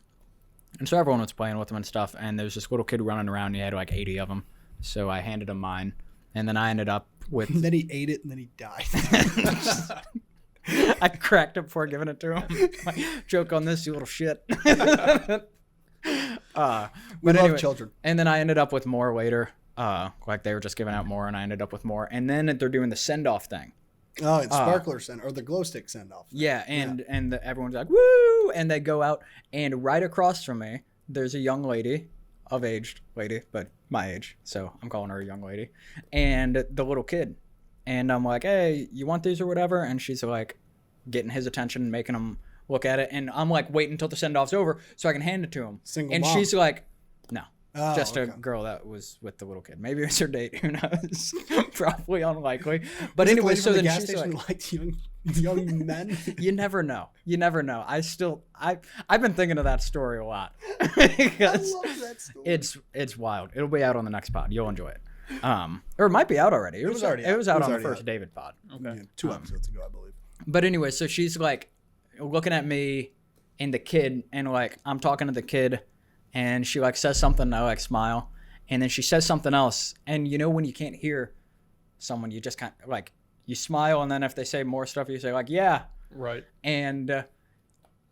Speaker 2: And so everyone was playing with them and stuff. And there was this little kid running around. And he had like 80 of them. So I handed him mine. And then I ended up with.
Speaker 3: And then he ate it and then he died.
Speaker 2: I cracked it before giving it to him. Like, joke on this, you little shit. But
Speaker 3: We love
Speaker 2: anyway,
Speaker 3: children.
Speaker 2: and then I ended up with more later. Like they were just giving out more, and I ended up with more. And then they're doing the send off thing.
Speaker 3: Oh, it's sparkler send or the glow stick send off.
Speaker 2: Yeah, and everyone's like woo, and they go out, and right across from me, there's a young lady, of aged lady, but my age, so I'm calling her a young lady, and the little kid, and I'm like, hey, you want these or whatever, and she's like, getting his attention, making him look at it, and I'm like, waiting until the send off's over so I can hand it to him,
Speaker 3: Single
Speaker 2: and
Speaker 3: mom.
Speaker 2: she's like, no.
Speaker 3: Oh,
Speaker 2: Just a
Speaker 3: okay.
Speaker 2: girl that was with the little kid. Maybe it was her date. Who knows? Probably unlikely. But
Speaker 3: Was it the
Speaker 2: anyway,
Speaker 3: lady
Speaker 2: so
Speaker 3: from the
Speaker 2: then
Speaker 3: gas
Speaker 2: she's
Speaker 3: station
Speaker 2: like,
Speaker 3: liked young men.
Speaker 2: you never know. You never know. I've been thinking of that story a lot
Speaker 3: I
Speaker 2: because
Speaker 3: love that story.
Speaker 2: it's wild. It'll be out on the next pod. You'll enjoy it. Or it might be out already. It was
Speaker 3: already
Speaker 2: It
Speaker 3: out.
Speaker 2: was
Speaker 3: It
Speaker 2: out
Speaker 3: was
Speaker 2: on the
Speaker 3: already
Speaker 2: first
Speaker 3: out.
Speaker 2: David pod.
Speaker 3: Yeah, 2 episodes ago, I believe.
Speaker 2: But anyway, so she's like looking at me and the kid, and like I'm talking to the kid, and she like says something, and I like smile, and then she says something else, and you know when you can't hear someone, you just kind of like you smile, and then if they say more stuff, you say like yeah,
Speaker 4: Right.
Speaker 2: and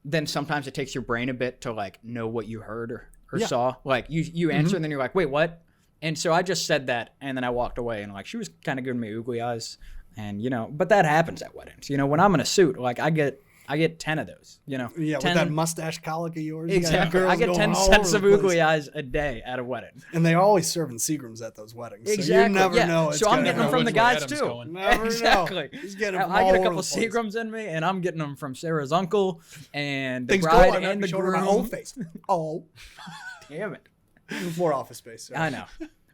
Speaker 2: then sometimes it takes your brain a bit to like know what you heard or
Speaker 3: Yeah.
Speaker 2: saw. Like you answer, and then you're like wait what? And so I just said that, and then I walked away, and like she was kind of giving me oogly eyes, and you know, but that happens at weddings. You know, when I'm in a suit, like I get 10 of those. You know,
Speaker 3: Yeah,
Speaker 2: 10,
Speaker 3: with that mustache cowlick of yours. you got
Speaker 2: exactly.
Speaker 3: girls
Speaker 2: I get
Speaker 3: going
Speaker 2: 10
Speaker 3: all
Speaker 2: sets
Speaker 3: over
Speaker 2: of
Speaker 3: the place.
Speaker 2: oogly eyes a day at a wedding.
Speaker 3: And they're always serving Seagrams at those weddings. So
Speaker 2: Exactly.
Speaker 3: you never
Speaker 2: yeah.
Speaker 3: know. It's
Speaker 2: So I'm
Speaker 3: gonna
Speaker 2: getting them
Speaker 3: happen.
Speaker 2: from the
Speaker 4: Which way
Speaker 2: guys
Speaker 4: Adam's
Speaker 2: too.
Speaker 4: going.
Speaker 3: Never know.
Speaker 2: Exactly.
Speaker 3: He's getting them
Speaker 2: I
Speaker 3: all
Speaker 2: get a
Speaker 3: over
Speaker 2: couple
Speaker 3: the place.
Speaker 2: Seagrams in me, and I'm getting them from Sarah's uncle and the
Speaker 3: Things
Speaker 2: bride
Speaker 3: go on
Speaker 2: and the
Speaker 3: shoulder my
Speaker 2: groom.
Speaker 3: whole face. Oh,
Speaker 2: Damn it.
Speaker 3: more office space. Sorry.
Speaker 2: I know.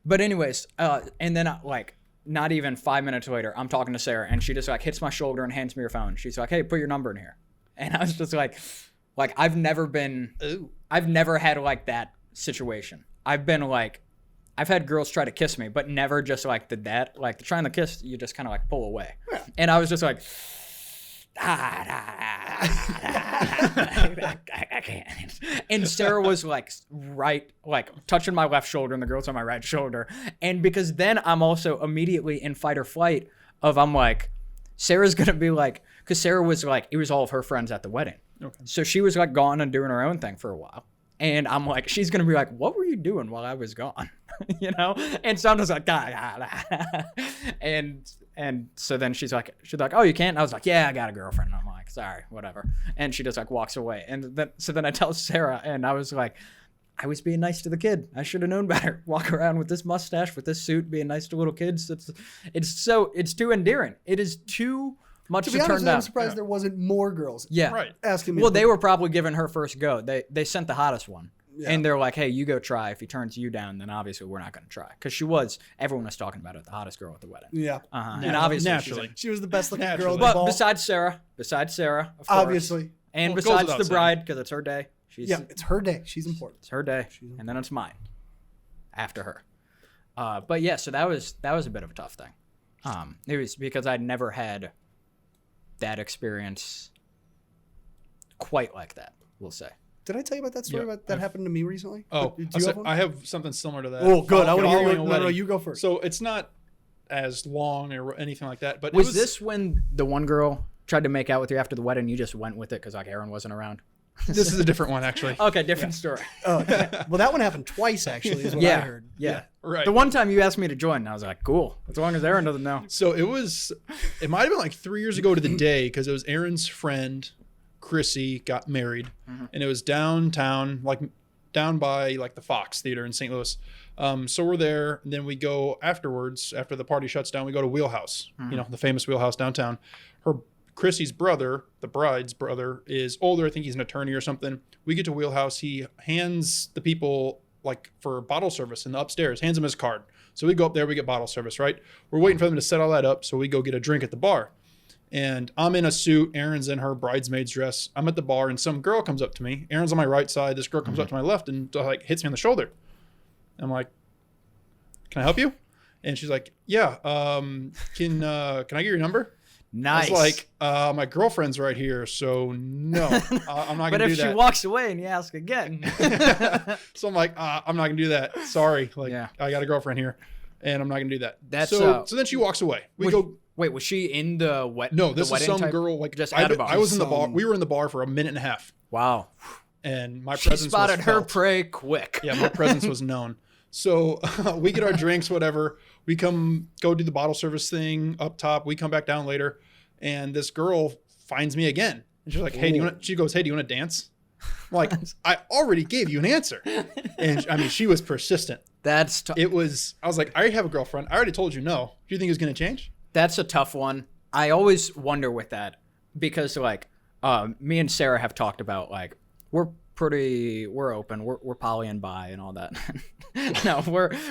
Speaker 2: But anyways, and then like not even 5 minutes later, I'm talking to Sarah, and she just like hits my shoulder and hands me her phone. She's like, "Hey, put your number in here." And I was just like I've never had like that situation. I've been like, I've had girls try to kiss me, but never just like that. Like trying to kiss, you just kind of like pull away.
Speaker 3: Yeah.
Speaker 2: And I was just like, I can't. And Sarah was like touching my left shoulder, and the girl's on my right shoulder. And because then I'm also immediately in fight or flight of I'm like, Sarah's gonna be like, because Sarah was like, it was all of her friends at the wedding.
Speaker 4: Okay.
Speaker 2: So she was like gone and doing her own thing for a while. And I'm like, she's going to be like, what were you doing while I was gone? You know? And so I'm just like, and so then she's like, oh, you can't? And I was like, yeah, I got a girlfriend. And I'm like, sorry, whatever. And she just like walks away. And then I tell Sarah, and I was like, I was being nice to the kid. I should have known better. Walk around with this mustache, with this suit, being nice to little kids. It's too endearing. It is too much
Speaker 3: To
Speaker 2: to,
Speaker 3: be honest,
Speaker 2: turn down.
Speaker 3: I'm surprised there wasn't more girls
Speaker 2: Yeah.
Speaker 4: Right.
Speaker 3: asking me.
Speaker 2: Well,
Speaker 3: to
Speaker 2: they
Speaker 3: put-
Speaker 2: were probably giving her first go. They sent the hottest one.
Speaker 3: Yeah.
Speaker 2: And they're like, hey, you go try. If he turns you down, then obviously we're not going to try. Because everyone was talking about it, the hottest girl at the wedding.
Speaker 3: Yeah.
Speaker 2: And obviously,
Speaker 4: naturally.
Speaker 3: She was the best looking girl.
Speaker 4: Naturally.
Speaker 3: At the
Speaker 2: But
Speaker 3: ball.
Speaker 2: besides Sarah, of course.
Speaker 3: Obviously.
Speaker 2: And
Speaker 4: Well, it goes
Speaker 2: besides
Speaker 4: without
Speaker 2: the
Speaker 4: saying.
Speaker 2: bride, because it's her day.
Speaker 3: Yeah, it's her day. She's important.
Speaker 2: It's her day. And then it's mine after her. But yeah, so that was a bit of a tough thing. It was because I'd never had that experience quite like that, we'll say.
Speaker 3: Did I tell you about that story
Speaker 4: Yeah,
Speaker 3: about that happened to me recently?
Speaker 4: Oh,
Speaker 3: Do you have one?
Speaker 4: I have something similar to that.
Speaker 3: Oh, good. I want to hear
Speaker 4: Following
Speaker 3: you.
Speaker 4: a
Speaker 3: No,
Speaker 4: wedding.
Speaker 3: you go first.
Speaker 4: So it's not as long or anything like that, but
Speaker 2: Was this when the one girl tried to make out with you after the wedding? You just went with it because like Aaron wasn't around?
Speaker 4: this is a different one actually.
Speaker 2: Okay, different story.
Speaker 3: Oh, yeah. Well, that one happened twice, actually, is what I heard.
Speaker 2: Yeah.
Speaker 4: Right.
Speaker 2: The one time you asked me to join, I was like, cool. As long as Aaron doesn't know.
Speaker 4: So it might have been like 3 years ago to the day, because it was Aaron's friend, Chrissy, got married, and it was downtown, like down by like the Fox Theater in St. Louis. So we're there, and then we go afterwards, after the party shuts down, we go to Wheelhouse, the famous Wheelhouse downtown. Chrissy's brother, the bride's brother, is older. I think he's an attorney or something. We get to Wheelhouse. He hands the people, like, for bottle service in the upstairs, hands them his card. So we go up there, we get bottle service, right? We're waiting for them to set all that up, so we go get a drink at the bar. And I'm in a suit. Erin's in her bridesmaid's dress. I'm at the bar, and some girl comes up to me. Erin's on my right side. This girl comes up to my left and like hits me on the shoulder. I'm like, "Can I help you?" And she's like, "Yeah. Can I get your number?"
Speaker 2: Nice.
Speaker 4: I was like, "My girlfriend's right here, so no, I'm not
Speaker 2: But
Speaker 4: gonna do
Speaker 2: if she
Speaker 4: that."
Speaker 2: walks away and you ask again,
Speaker 4: So I'm like, "I'm not gonna do that. Sorry, like
Speaker 2: Yeah.
Speaker 4: I got a girlfriend here, and I'm not gonna do that."
Speaker 2: That's,
Speaker 4: so then she walks away.
Speaker 2: wait, was she in the wet?
Speaker 4: No,
Speaker 2: the
Speaker 4: this is
Speaker 2: wedding
Speaker 4: some
Speaker 2: type?
Speaker 4: girl. Like
Speaker 2: Just
Speaker 4: I,
Speaker 2: at a bar.
Speaker 4: I was in the bar. We were in the bar for a minute and a half,
Speaker 2: Wow.
Speaker 4: and my
Speaker 2: She
Speaker 4: presence
Speaker 2: spotted
Speaker 4: was
Speaker 2: her
Speaker 4: felt.
Speaker 2: prey quick.
Speaker 4: Yeah, my presence was known. So we get our drinks, whatever. We go do the bottle service thing up top. We come back down later, and this girl finds me again, and she's like, "Hey, She goes, "Hey, do you want to dance?" I'm like, I already gave you an answer, and I mean, she was persistent.
Speaker 2: That's
Speaker 4: I was like, I already have a girlfriend. I already told you no. Do you think it's gonna change?
Speaker 2: That's a tough one. I always wonder with that because like me and Sarah have talked about like we're open, we're poly and bi and all that. No,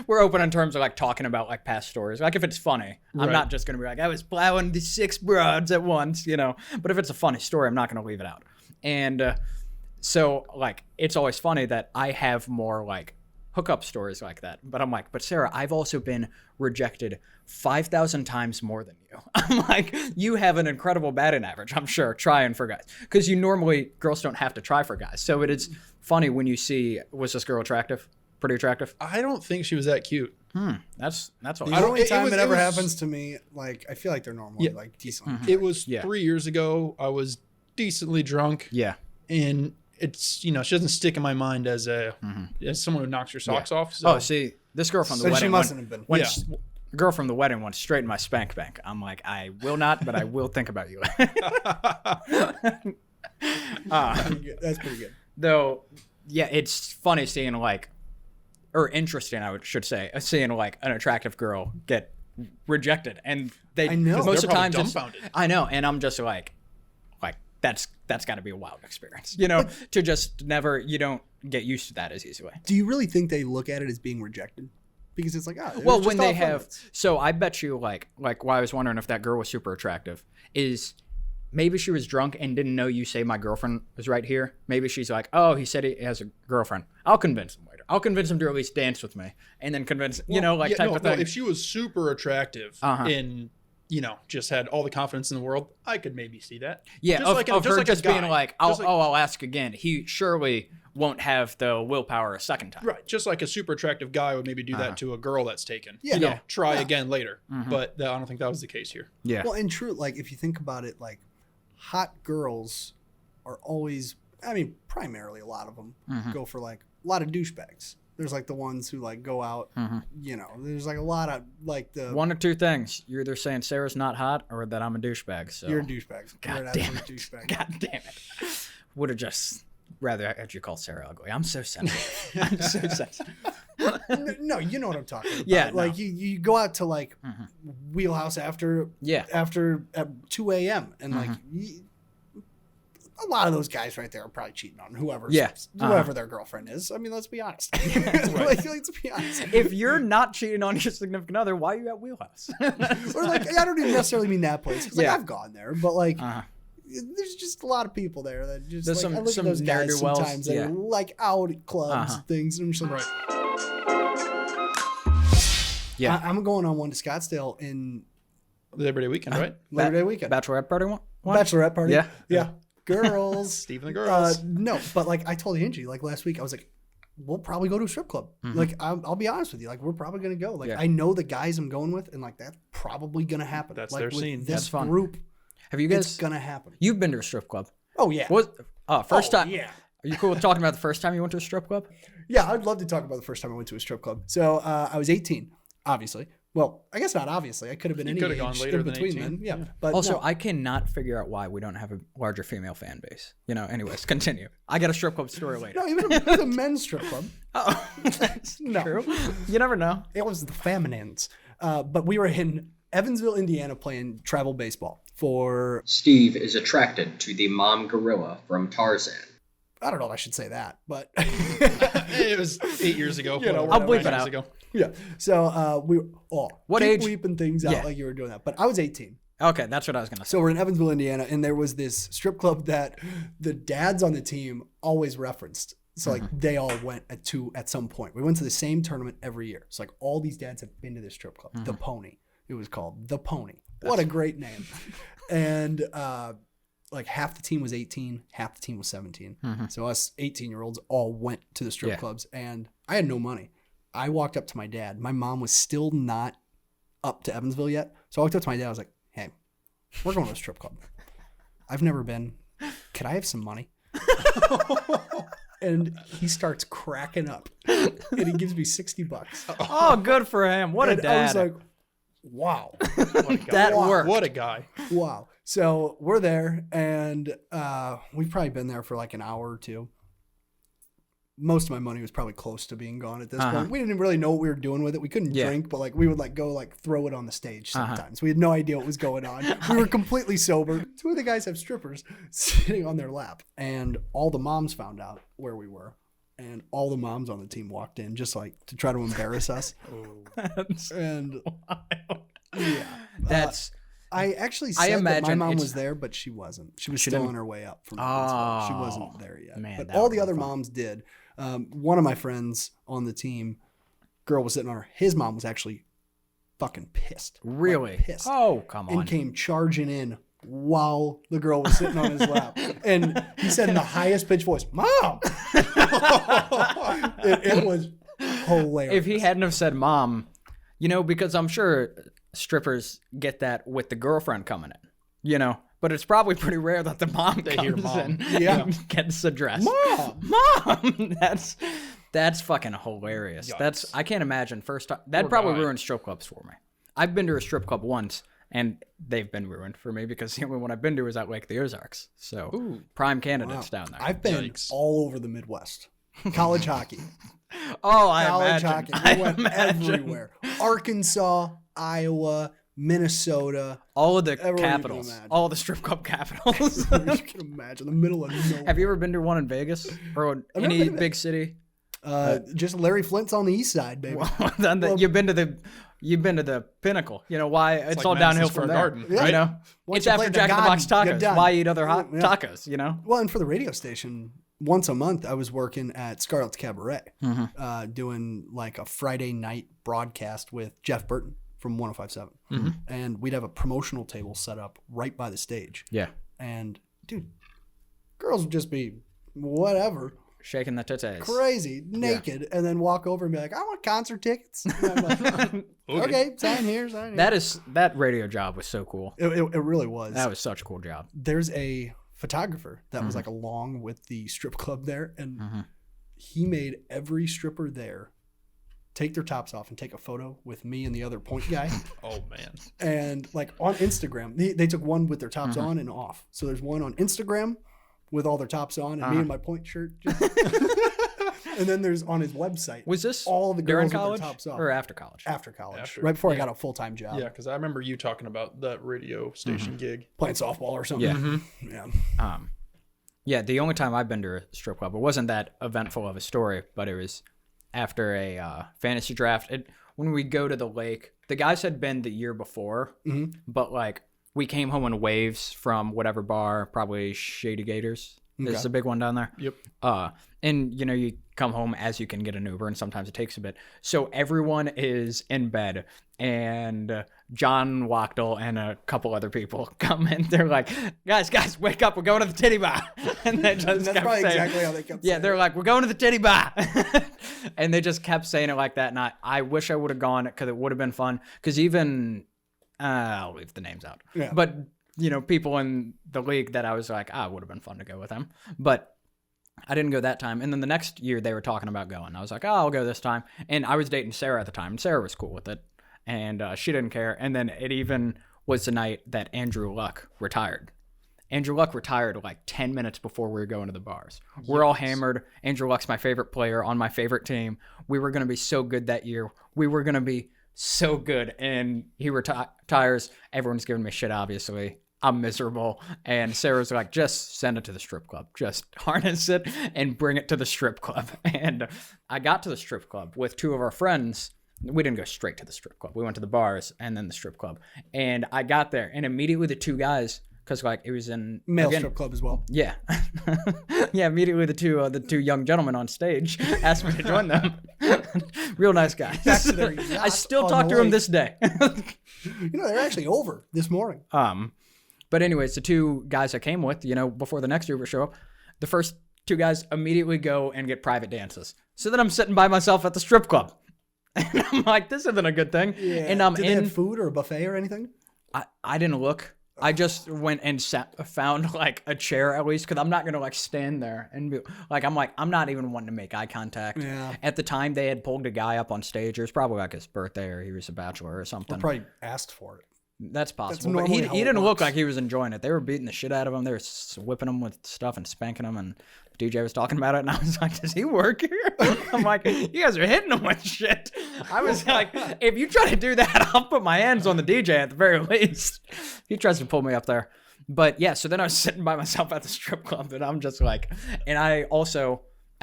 Speaker 2: we're open in terms of like talking about like past stories. Like if it's funny, I'm
Speaker 4: Right.
Speaker 2: not just gonna be like I was plowing the 6 broads at once, But if it's a funny story, I'm not gonna leave it out. And so like it's always funny that I have more like hookup stories like that. But I'm like, but Sarah, I've also been rejected 5,000 times more than you. I'm like, you have an incredible batting average, I'm sure, trying for guys. Because girls don't have to try for guys. So it is funny when you see, was this girl attractive? Pretty attractive?
Speaker 4: I don't think she was that cute.
Speaker 2: That's all.
Speaker 3: The
Speaker 4: I don't-
Speaker 3: only
Speaker 4: it
Speaker 3: time
Speaker 4: was-
Speaker 3: it
Speaker 4: it
Speaker 3: ever
Speaker 4: was-
Speaker 3: happens to me, like I feel like they're normally
Speaker 4: Yeah.
Speaker 3: like decent.
Speaker 4: It was
Speaker 2: Yeah.
Speaker 4: 3 years ago. I was decently drunk.
Speaker 2: Yeah.
Speaker 4: And it's she doesn't stick in my mind as as someone who knocks your socks off. So.
Speaker 2: Oh, see, this girl from the
Speaker 3: So she
Speaker 2: wedding.
Speaker 3: mustn't have been.
Speaker 2: When
Speaker 4: Yeah.
Speaker 2: girl from the wedding went straight in my spank bank. I'm like, I will not, but I will think about you.
Speaker 3: That's pretty good.
Speaker 2: Though, yeah, it's funny seeing or interesting, should say, seeing like an attractive girl get rejected, and
Speaker 3: I know.
Speaker 2: most
Speaker 4: They're
Speaker 2: of the time
Speaker 4: probably
Speaker 2: just,
Speaker 4: dumbfounded.
Speaker 2: I know, and I'm just like that's got to be a wild experience, to just never, you don't get used to that as easily.
Speaker 3: Do you really think they look at it as being rejected? Because it's like,
Speaker 2: Well, when they have, so I bet you like why I was wondering if that girl was super attractive is maybe she was drunk and didn't know you say my girlfriend was right here. Maybe she's like, oh, he said he has a girlfriend. I'll convince him later. I'll convince him to at least dance with me, and then convince type of thing.
Speaker 4: If she was super attractive and just had all the confidence in the world, I could maybe see that.
Speaker 2: Yeah,
Speaker 4: Just
Speaker 2: of
Speaker 4: like
Speaker 2: her
Speaker 4: a
Speaker 2: just
Speaker 4: guy.
Speaker 2: being like,
Speaker 4: Just like-
Speaker 2: I'll ask again. He surely won't have the willpower a second time.
Speaker 4: Right, just like a super attractive guy would maybe do that to a girl that's taken.
Speaker 3: Yeah.
Speaker 4: Try again later. But I don't think that was the case here.
Speaker 2: Yeah.
Speaker 3: Well, and true, like if you think about it, like hot girls are always, I mean, primarily a lot of them go for like a lot of douchebags. There's like the ones who like go out, there's like a lot of like the
Speaker 2: One or two things. You're either saying Sarah's not hot or that I'm a douchebag. So
Speaker 3: you're a douchebag. You're an
Speaker 2: God damn
Speaker 3: absolute douchebag.
Speaker 2: God damn it. Would have just rather had you call Sarah ugly. I'm so sensitive. I'm so sensitive.
Speaker 3: No, you know what I'm talking about.
Speaker 2: Yeah,
Speaker 3: like
Speaker 2: no.
Speaker 3: you go out to like Wheelhouse after
Speaker 2: Yeah.
Speaker 3: at 2 a.m. and like a lot of those guys right there are probably cheating on whoever their girlfriend is. I mean, let's be honest. Like, let's be honest.
Speaker 2: If you're not cheating on your significant other, why are you at Wheelhouse?
Speaker 3: Or like I don't even necessarily mean that place. 'Cause, like
Speaker 2: Yeah.
Speaker 3: I've gone there, but like there's just a lot of people there that just
Speaker 2: There's
Speaker 3: like I look
Speaker 2: some
Speaker 3: at those guys
Speaker 2: ne'er-do-wells,
Speaker 3: sometimes that
Speaker 2: yeah.
Speaker 3: are like out at clubs and things, and I'm just like,
Speaker 2: Yeah.
Speaker 3: I'm going on one to Scottsdale in
Speaker 4: Labor Day weekend, right?
Speaker 3: Labor Day weekend.
Speaker 2: Bachelorette party one?
Speaker 3: Bachelorette party.
Speaker 2: Yeah.
Speaker 3: Yeah. Girls.
Speaker 4: Steve and the girls.
Speaker 3: No, but like I told Angie, like last week, I was like, we'll probably go to a strip club. Like I'll be honest with you, like we're probably gonna go. Like
Speaker 2: Yeah.
Speaker 3: I know the guys I'm going with, and like that's probably gonna happen.
Speaker 4: That's
Speaker 3: like,
Speaker 4: their
Speaker 3: with
Speaker 4: scene.
Speaker 3: This
Speaker 2: That's fun.
Speaker 3: group,
Speaker 2: Have you
Speaker 3: it's
Speaker 2: guys,
Speaker 3: gonna happen.
Speaker 2: you've been to a strip club.
Speaker 3: Oh yeah.
Speaker 2: What? First time.
Speaker 3: Yeah.
Speaker 2: Are you cool with talking about the first time you went to a strip club?
Speaker 3: Yeah, I'd love to talk about the first time I went to a strip club. So I was 18, obviously. Well, I guess not. Obviously, I could have been
Speaker 4: You
Speaker 3: any
Speaker 4: could have
Speaker 3: age
Speaker 4: gone later
Speaker 3: in
Speaker 4: than
Speaker 3: between
Speaker 4: 18.
Speaker 3: then. Yeah,
Speaker 4: Yeah.
Speaker 3: but
Speaker 2: Also,
Speaker 3: no.
Speaker 2: I cannot figure out why we don't have a larger female fan base. Anyways, continue. I got a strip club story later.
Speaker 3: No, even a men's strip club.
Speaker 2: Oh, that's
Speaker 3: No.
Speaker 2: true. You never know.
Speaker 3: It was the feminines. But we were in Evansville, Indiana, playing travel baseball for,
Speaker 1: Steve is attracted to the mom gorilla from Tarzan.
Speaker 3: I don't know if I should say that, but
Speaker 4: It was 8 years ago.
Speaker 3: You know,
Speaker 4: whatever,
Speaker 2: I'll bleep
Speaker 4: 9
Speaker 2: it
Speaker 4: years
Speaker 2: out.
Speaker 4: ago.
Speaker 3: yeah. So we
Speaker 2: What
Speaker 3: keep
Speaker 2: age?
Speaker 3: bleeping things out
Speaker 2: Yeah.
Speaker 3: like you were doing that. But I was 18.
Speaker 2: Okay, that's what I was gonna say.
Speaker 3: So we're in Evansville, Indiana, and there was this strip club that the dads on the team always referenced. So like they all went at some point. We went to the same tournament every year. So like all these dads have been to this strip club, the Pony. It was called the Pony. What a great name. And like half the team was 18, half the team was 17. So us 18-year-olds all went to the strip
Speaker 2: Yeah.
Speaker 3: clubs, and I had no money. I walked up to my dad. My mom was still not up to Evansville yet. So I walked up to my dad. I was like, hey, we're going to a strip club. I've never been. Could I have some money? And he starts cracking up. And he gives me $60.
Speaker 2: Oh, good for him. What a
Speaker 3: And
Speaker 2: dad.
Speaker 3: I was like, wow.
Speaker 4: What a guy.
Speaker 2: That worked.
Speaker 4: What a guy.
Speaker 3: Wow. So we're there, and we've probably been there for like an hour or two. Most of my money was probably close to being gone at this point. We didn't really know what we were doing with it. We couldn't
Speaker 2: Yeah.
Speaker 3: drink, but like we would like go like throw it on the stage sometimes. We had no idea what was going on. We were completely sober. Two of the guys have strippers sitting on their lap, and all the moms found out where we were. And all the moms on the team walked in just like to try to embarrass us.
Speaker 2: That's
Speaker 3: And
Speaker 2: wild.
Speaker 3: yeah.
Speaker 2: That's
Speaker 3: I actually
Speaker 2: I
Speaker 3: said that my
Speaker 2: imagine
Speaker 3: mom
Speaker 2: it's-
Speaker 3: was there, but she wasn't. She was
Speaker 2: She
Speaker 3: still
Speaker 2: didn't-
Speaker 3: on her way up from Evansville. She
Speaker 2: Oh,
Speaker 3: wasn't there yet.
Speaker 2: man,
Speaker 3: but
Speaker 2: that
Speaker 3: all
Speaker 2: would've
Speaker 3: the
Speaker 2: been
Speaker 3: other
Speaker 2: fun.
Speaker 3: moms did. One of my friends on the team, girl was sitting on her. His mom was actually fucking pissed. Like,
Speaker 2: really
Speaker 3: pissed.
Speaker 2: Oh, come on.
Speaker 3: And came charging in while the girl was sitting on his lap. And he said in the highest pitched voice, Mom! it was hilarious.
Speaker 2: If he hadn't have said mom, because I'm sure strippers get that with the girlfriend coming in, but it's probably pretty rare that the mom
Speaker 4: They hear
Speaker 2: comes
Speaker 4: mom.
Speaker 2: in
Speaker 3: Yeah.
Speaker 2: and gets addressed.
Speaker 3: Mom!
Speaker 2: That's fucking hilarious.
Speaker 4: Yikes.
Speaker 2: I can't imagine first time. That'd
Speaker 4: Poor
Speaker 2: probably
Speaker 4: guy.
Speaker 2: ruin strip clubs for me. I've been to a strip club once, and they've been ruined for me because the only one I've been to is at Lake the Ozarks. So
Speaker 4: Ooh.
Speaker 2: prime candidates down there.
Speaker 3: I've been
Speaker 4: Yikes.
Speaker 3: all over the Midwest. College hockey.
Speaker 2: I
Speaker 3: College
Speaker 2: imagine.
Speaker 3: hockey.
Speaker 2: I
Speaker 3: We went
Speaker 2: imagine.
Speaker 3: everywhere. Arkansas, Iowa, Minnesota.
Speaker 2: All of the
Speaker 3: Everywhere you can
Speaker 2: capitals.
Speaker 3: imagine.
Speaker 2: All the strip club capitals.
Speaker 3: You can imagine the middle of nowhere.
Speaker 2: Have you ever been to one in Vegas or
Speaker 3: never
Speaker 2: any
Speaker 3: been to
Speaker 2: big city?
Speaker 3: Just Larry Flint's on the east side, baby.
Speaker 2: You've been to the pinnacle. Why it's
Speaker 4: like
Speaker 2: all downhill
Speaker 4: Madison
Speaker 2: from
Speaker 4: Square
Speaker 2: there.
Speaker 4: Garden,
Speaker 3: Yeah.
Speaker 4: right?
Speaker 3: Once
Speaker 2: It's
Speaker 3: you
Speaker 2: after
Speaker 3: play the
Speaker 2: Jack in the Box
Speaker 3: Garden, you're
Speaker 2: tacos.
Speaker 3: done.
Speaker 2: Why eat other hot
Speaker 3: Yeah.
Speaker 2: tacos?
Speaker 3: Well, and for the radio station, once a month, I was working at Scarlett's Cabaret, doing like a Friday night broadcast with Jeff Burton from 105.7. And we'd have a promotional table set up right by the stage.
Speaker 2: Yeah,
Speaker 3: And, dude, girls would just be whatever,
Speaker 2: shaking the titties.
Speaker 3: crazy, naked, and then walk over and be like, I want concert tickets. And I'm like, okay, sign here, sign here.
Speaker 2: That radio job was so cool.
Speaker 3: It really was.
Speaker 2: That was such a cool job.
Speaker 3: There's a photographer that was like along with the strip club there, and he made every stripper there take their tops off and take a photo with me and the other point guy.
Speaker 4: Oh, man.
Speaker 3: And like on Instagram, they took one with their tops on and off. So there's one on Instagram with all their tops on and me in my point shirt. And then there's on his website.
Speaker 2: Was this
Speaker 3: all the
Speaker 2: during
Speaker 3: girls with
Speaker 2: college
Speaker 3: their tops off.
Speaker 2: or after college?
Speaker 3: After college,
Speaker 4: After,
Speaker 3: right before I
Speaker 4: yeah.
Speaker 3: got a full-time job,
Speaker 4: Yeah, because I remember you talking about that radio station gig.
Speaker 3: playing softball or something.
Speaker 2: Yeah.
Speaker 3: Yeah.
Speaker 2: Yeah, the only time I've been to a strip club, it wasn't that eventful of a story, but it was after a fantasy draft. When we go to the lake, the guys had been the year before, but like we came home in waves from whatever bar, probably Shady Gators. Is the big one down there.
Speaker 4: Yep.
Speaker 2: And you come home as you can get an Uber, and sometimes it takes a bit. So everyone is in bed, and John Wachtel and a couple other people come in. They're like, guys, wake up! We're going to the titty bar. And they just
Speaker 3: That's
Speaker 2: kept
Speaker 3: probably
Speaker 2: saying,
Speaker 3: exactly how they kept
Speaker 2: yeah,
Speaker 3: saying
Speaker 2: they're
Speaker 3: it.
Speaker 2: like, we're going to the titty bar. And they just kept saying it like that. And I wish I would have gone because it would have been fun. Because even I'll leave the names out.
Speaker 3: Yeah.
Speaker 2: But people in the league that I was like, it would have been fun to go with them. But I didn't go that time. And then the next year they were talking about going. I was like, I'll go this time. And I was dating Sarah at the time. And Sarah was cool with it. and she didn't care. And then it even was the night that Andrew Luck retired. Andrew Luck retired like 10 minutes before we were going to the bars. We're all hammered. Andrew Luck's my favorite player on my favorite team. We were going to be so good that year. We were going to be so good. And he retires. Everyone's giving me shit, obviously. I'm miserable. And Sarah's like, just send it to the strip club. Just harness it and bring it to the strip club. And I got to the strip club with two of our friends. We didn't go straight to the strip club. We went to the bars and then the strip club. And I got there, and immediately the two guys, because like it was in
Speaker 3: Male strip club as well.
Speaker 2: Yeah, yeah. Immediately the two young gentlemen on stage asked me to join them. Real nice guys.
Speaker 3: Back to their
Speaker 2: I
Speaker 3: yacht
Speaker 2: still
Speaker 3: on
Speaker 2: talk
Speaker 3: the
Speaker 2: to them
Speaker 3: lake.
Speaker 2: this day.
Speaker 3: They're actually over this morning.
Speaker 2: But anyways, the two guys I came with, before the next Uber show up, the first two guys immediately go and get private dances. So then I'm sitting by myself at the strip club. And I'm like, this isn't a good thing.
Speaker 3: Yeah.
Speaker 2: And I'm
Speaker 3: Did they have food or a buffet or anything?
Speaker 2: I didn't look. I just went and found like a chair at least, because I'm not going to like stand there and be like, I'm not even wanting to make eye contact.
Speaker 3: Yeah.
Speaker 2: At the time they had pulled a guy up on stage. It was probably like his birthday or he was a bachelor or something.
Speaker 3: Or probably asked for it.
Speaker 2: That's possible. But
Speaker 3: normally
Speaker 2: he
Speaker 3: how it
Speaker 2: didn't look
Speaker 3: works.
Speaker 2: like he was enjoying it. They were beating the shit out of him. They were whipping him with stuff and spanking him. And DJ was talking about it. And I was like, does he work here? I'm like, you guys are hitting him with shit. I was like, if you try to do that, I'll put my hands on the DJ at the very least. He tries to pull me up there. But yeah, so then I was sitting by myself at the strip club. And I'm just like, and I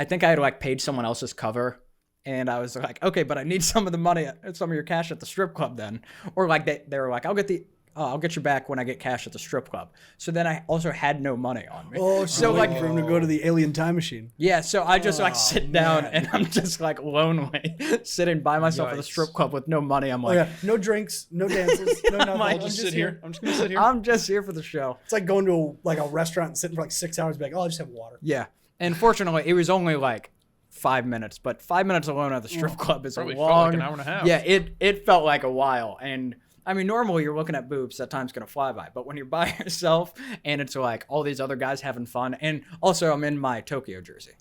Speaker 2: think I had like paid someone else's cover. And I was like, okay, but I need some of the money, some of your cash at the strip club then. Or like they were like, I'll get you back when I get cash at the strip club. So then I also had no money on me.
Speaker 3: Oh,
Speaker 2: so like
Speaker 3: for him to go to the alien time machine.
Speaker 2: yeah, so I just like sit down
Speaker 3: man.
Speaker 2: and I'm just like lonely, sitting by myself at the
Speaker 4: Yikes.
Speaker 2: strip club with no money. I'm
Speaker 3: Oh
Speaker 2: like,
Speaker 3: yeah, no drinks, no dances, no nothing.
Speaker 2: like,
Speaker 3: I'm
Speaker 4: Just
Speaker 3: just
Speaker 4: sit here. I'm just gonna sit here.
Speaker 2: I'm just here for the show.
Speaker 3: It's like going to a restaurant and sitting for like 6 hours and be like, oh, I just have water.
Speaker 2: Yeah, and fortunately, it was only like 5 minutes, but 5 minutes alone at the strip club is
Speaker 4: Probably
Speaker 2: a
Speaker 4: felt
Speaker 2: long.
Speaker 4: like an hour and a half.
Speaker 2: Yeah, it felt like a while, and I mean, normally you're looking at boobs, that time's gonna fly by, but when you're by yourself and it's like all these other guys having fun, and also I'm in my Tokyo jersey,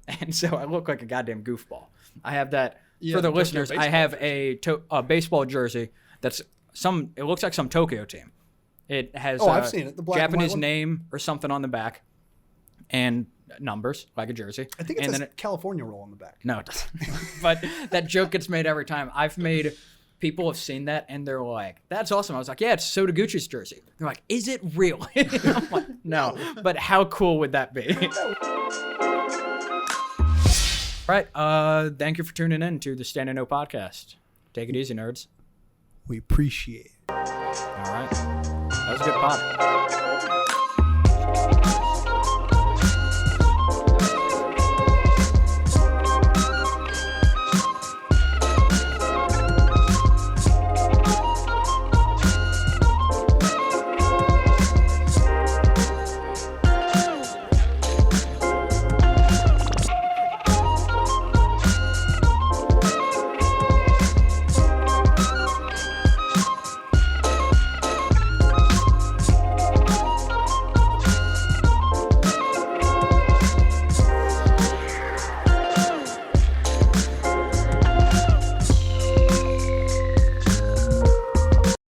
Speaker 2: and so I look like a goddamn goofball. I have that
Speaker 4: Yeah,
Speaker 2: for the
Speaker 4: Tokyo
Speaker 2: listeners. I
Speaker 4: baseball
Speaker 2: have a baseball jersey that's it looks like some Tokyo team. It has
Speaker 3: I've seen it, the black and white
Speaker 2: Japanese
Speaker 3: one.
Speaker 2: name or something on the back, and numbers like a jersey.
Speaker 3: I think it
Speaker 2: and
Speaker 3: says
Speaker 2: then
Speaker 3: California roll on the back.
Speaker 2: no, it doesn't. But that joke gets made every time. People have seen that and they're like, that's awesome. I was like, yeah, it's Soda Gucci's jersey. They're like, is it real? I'm like, no, but how cool would that be? All right. Thank you for tuning in to the Standing No podcast. Take it easy, nerds.
Speaker 3: We appreciate it.
Speaker 2: All right. That was a good pod.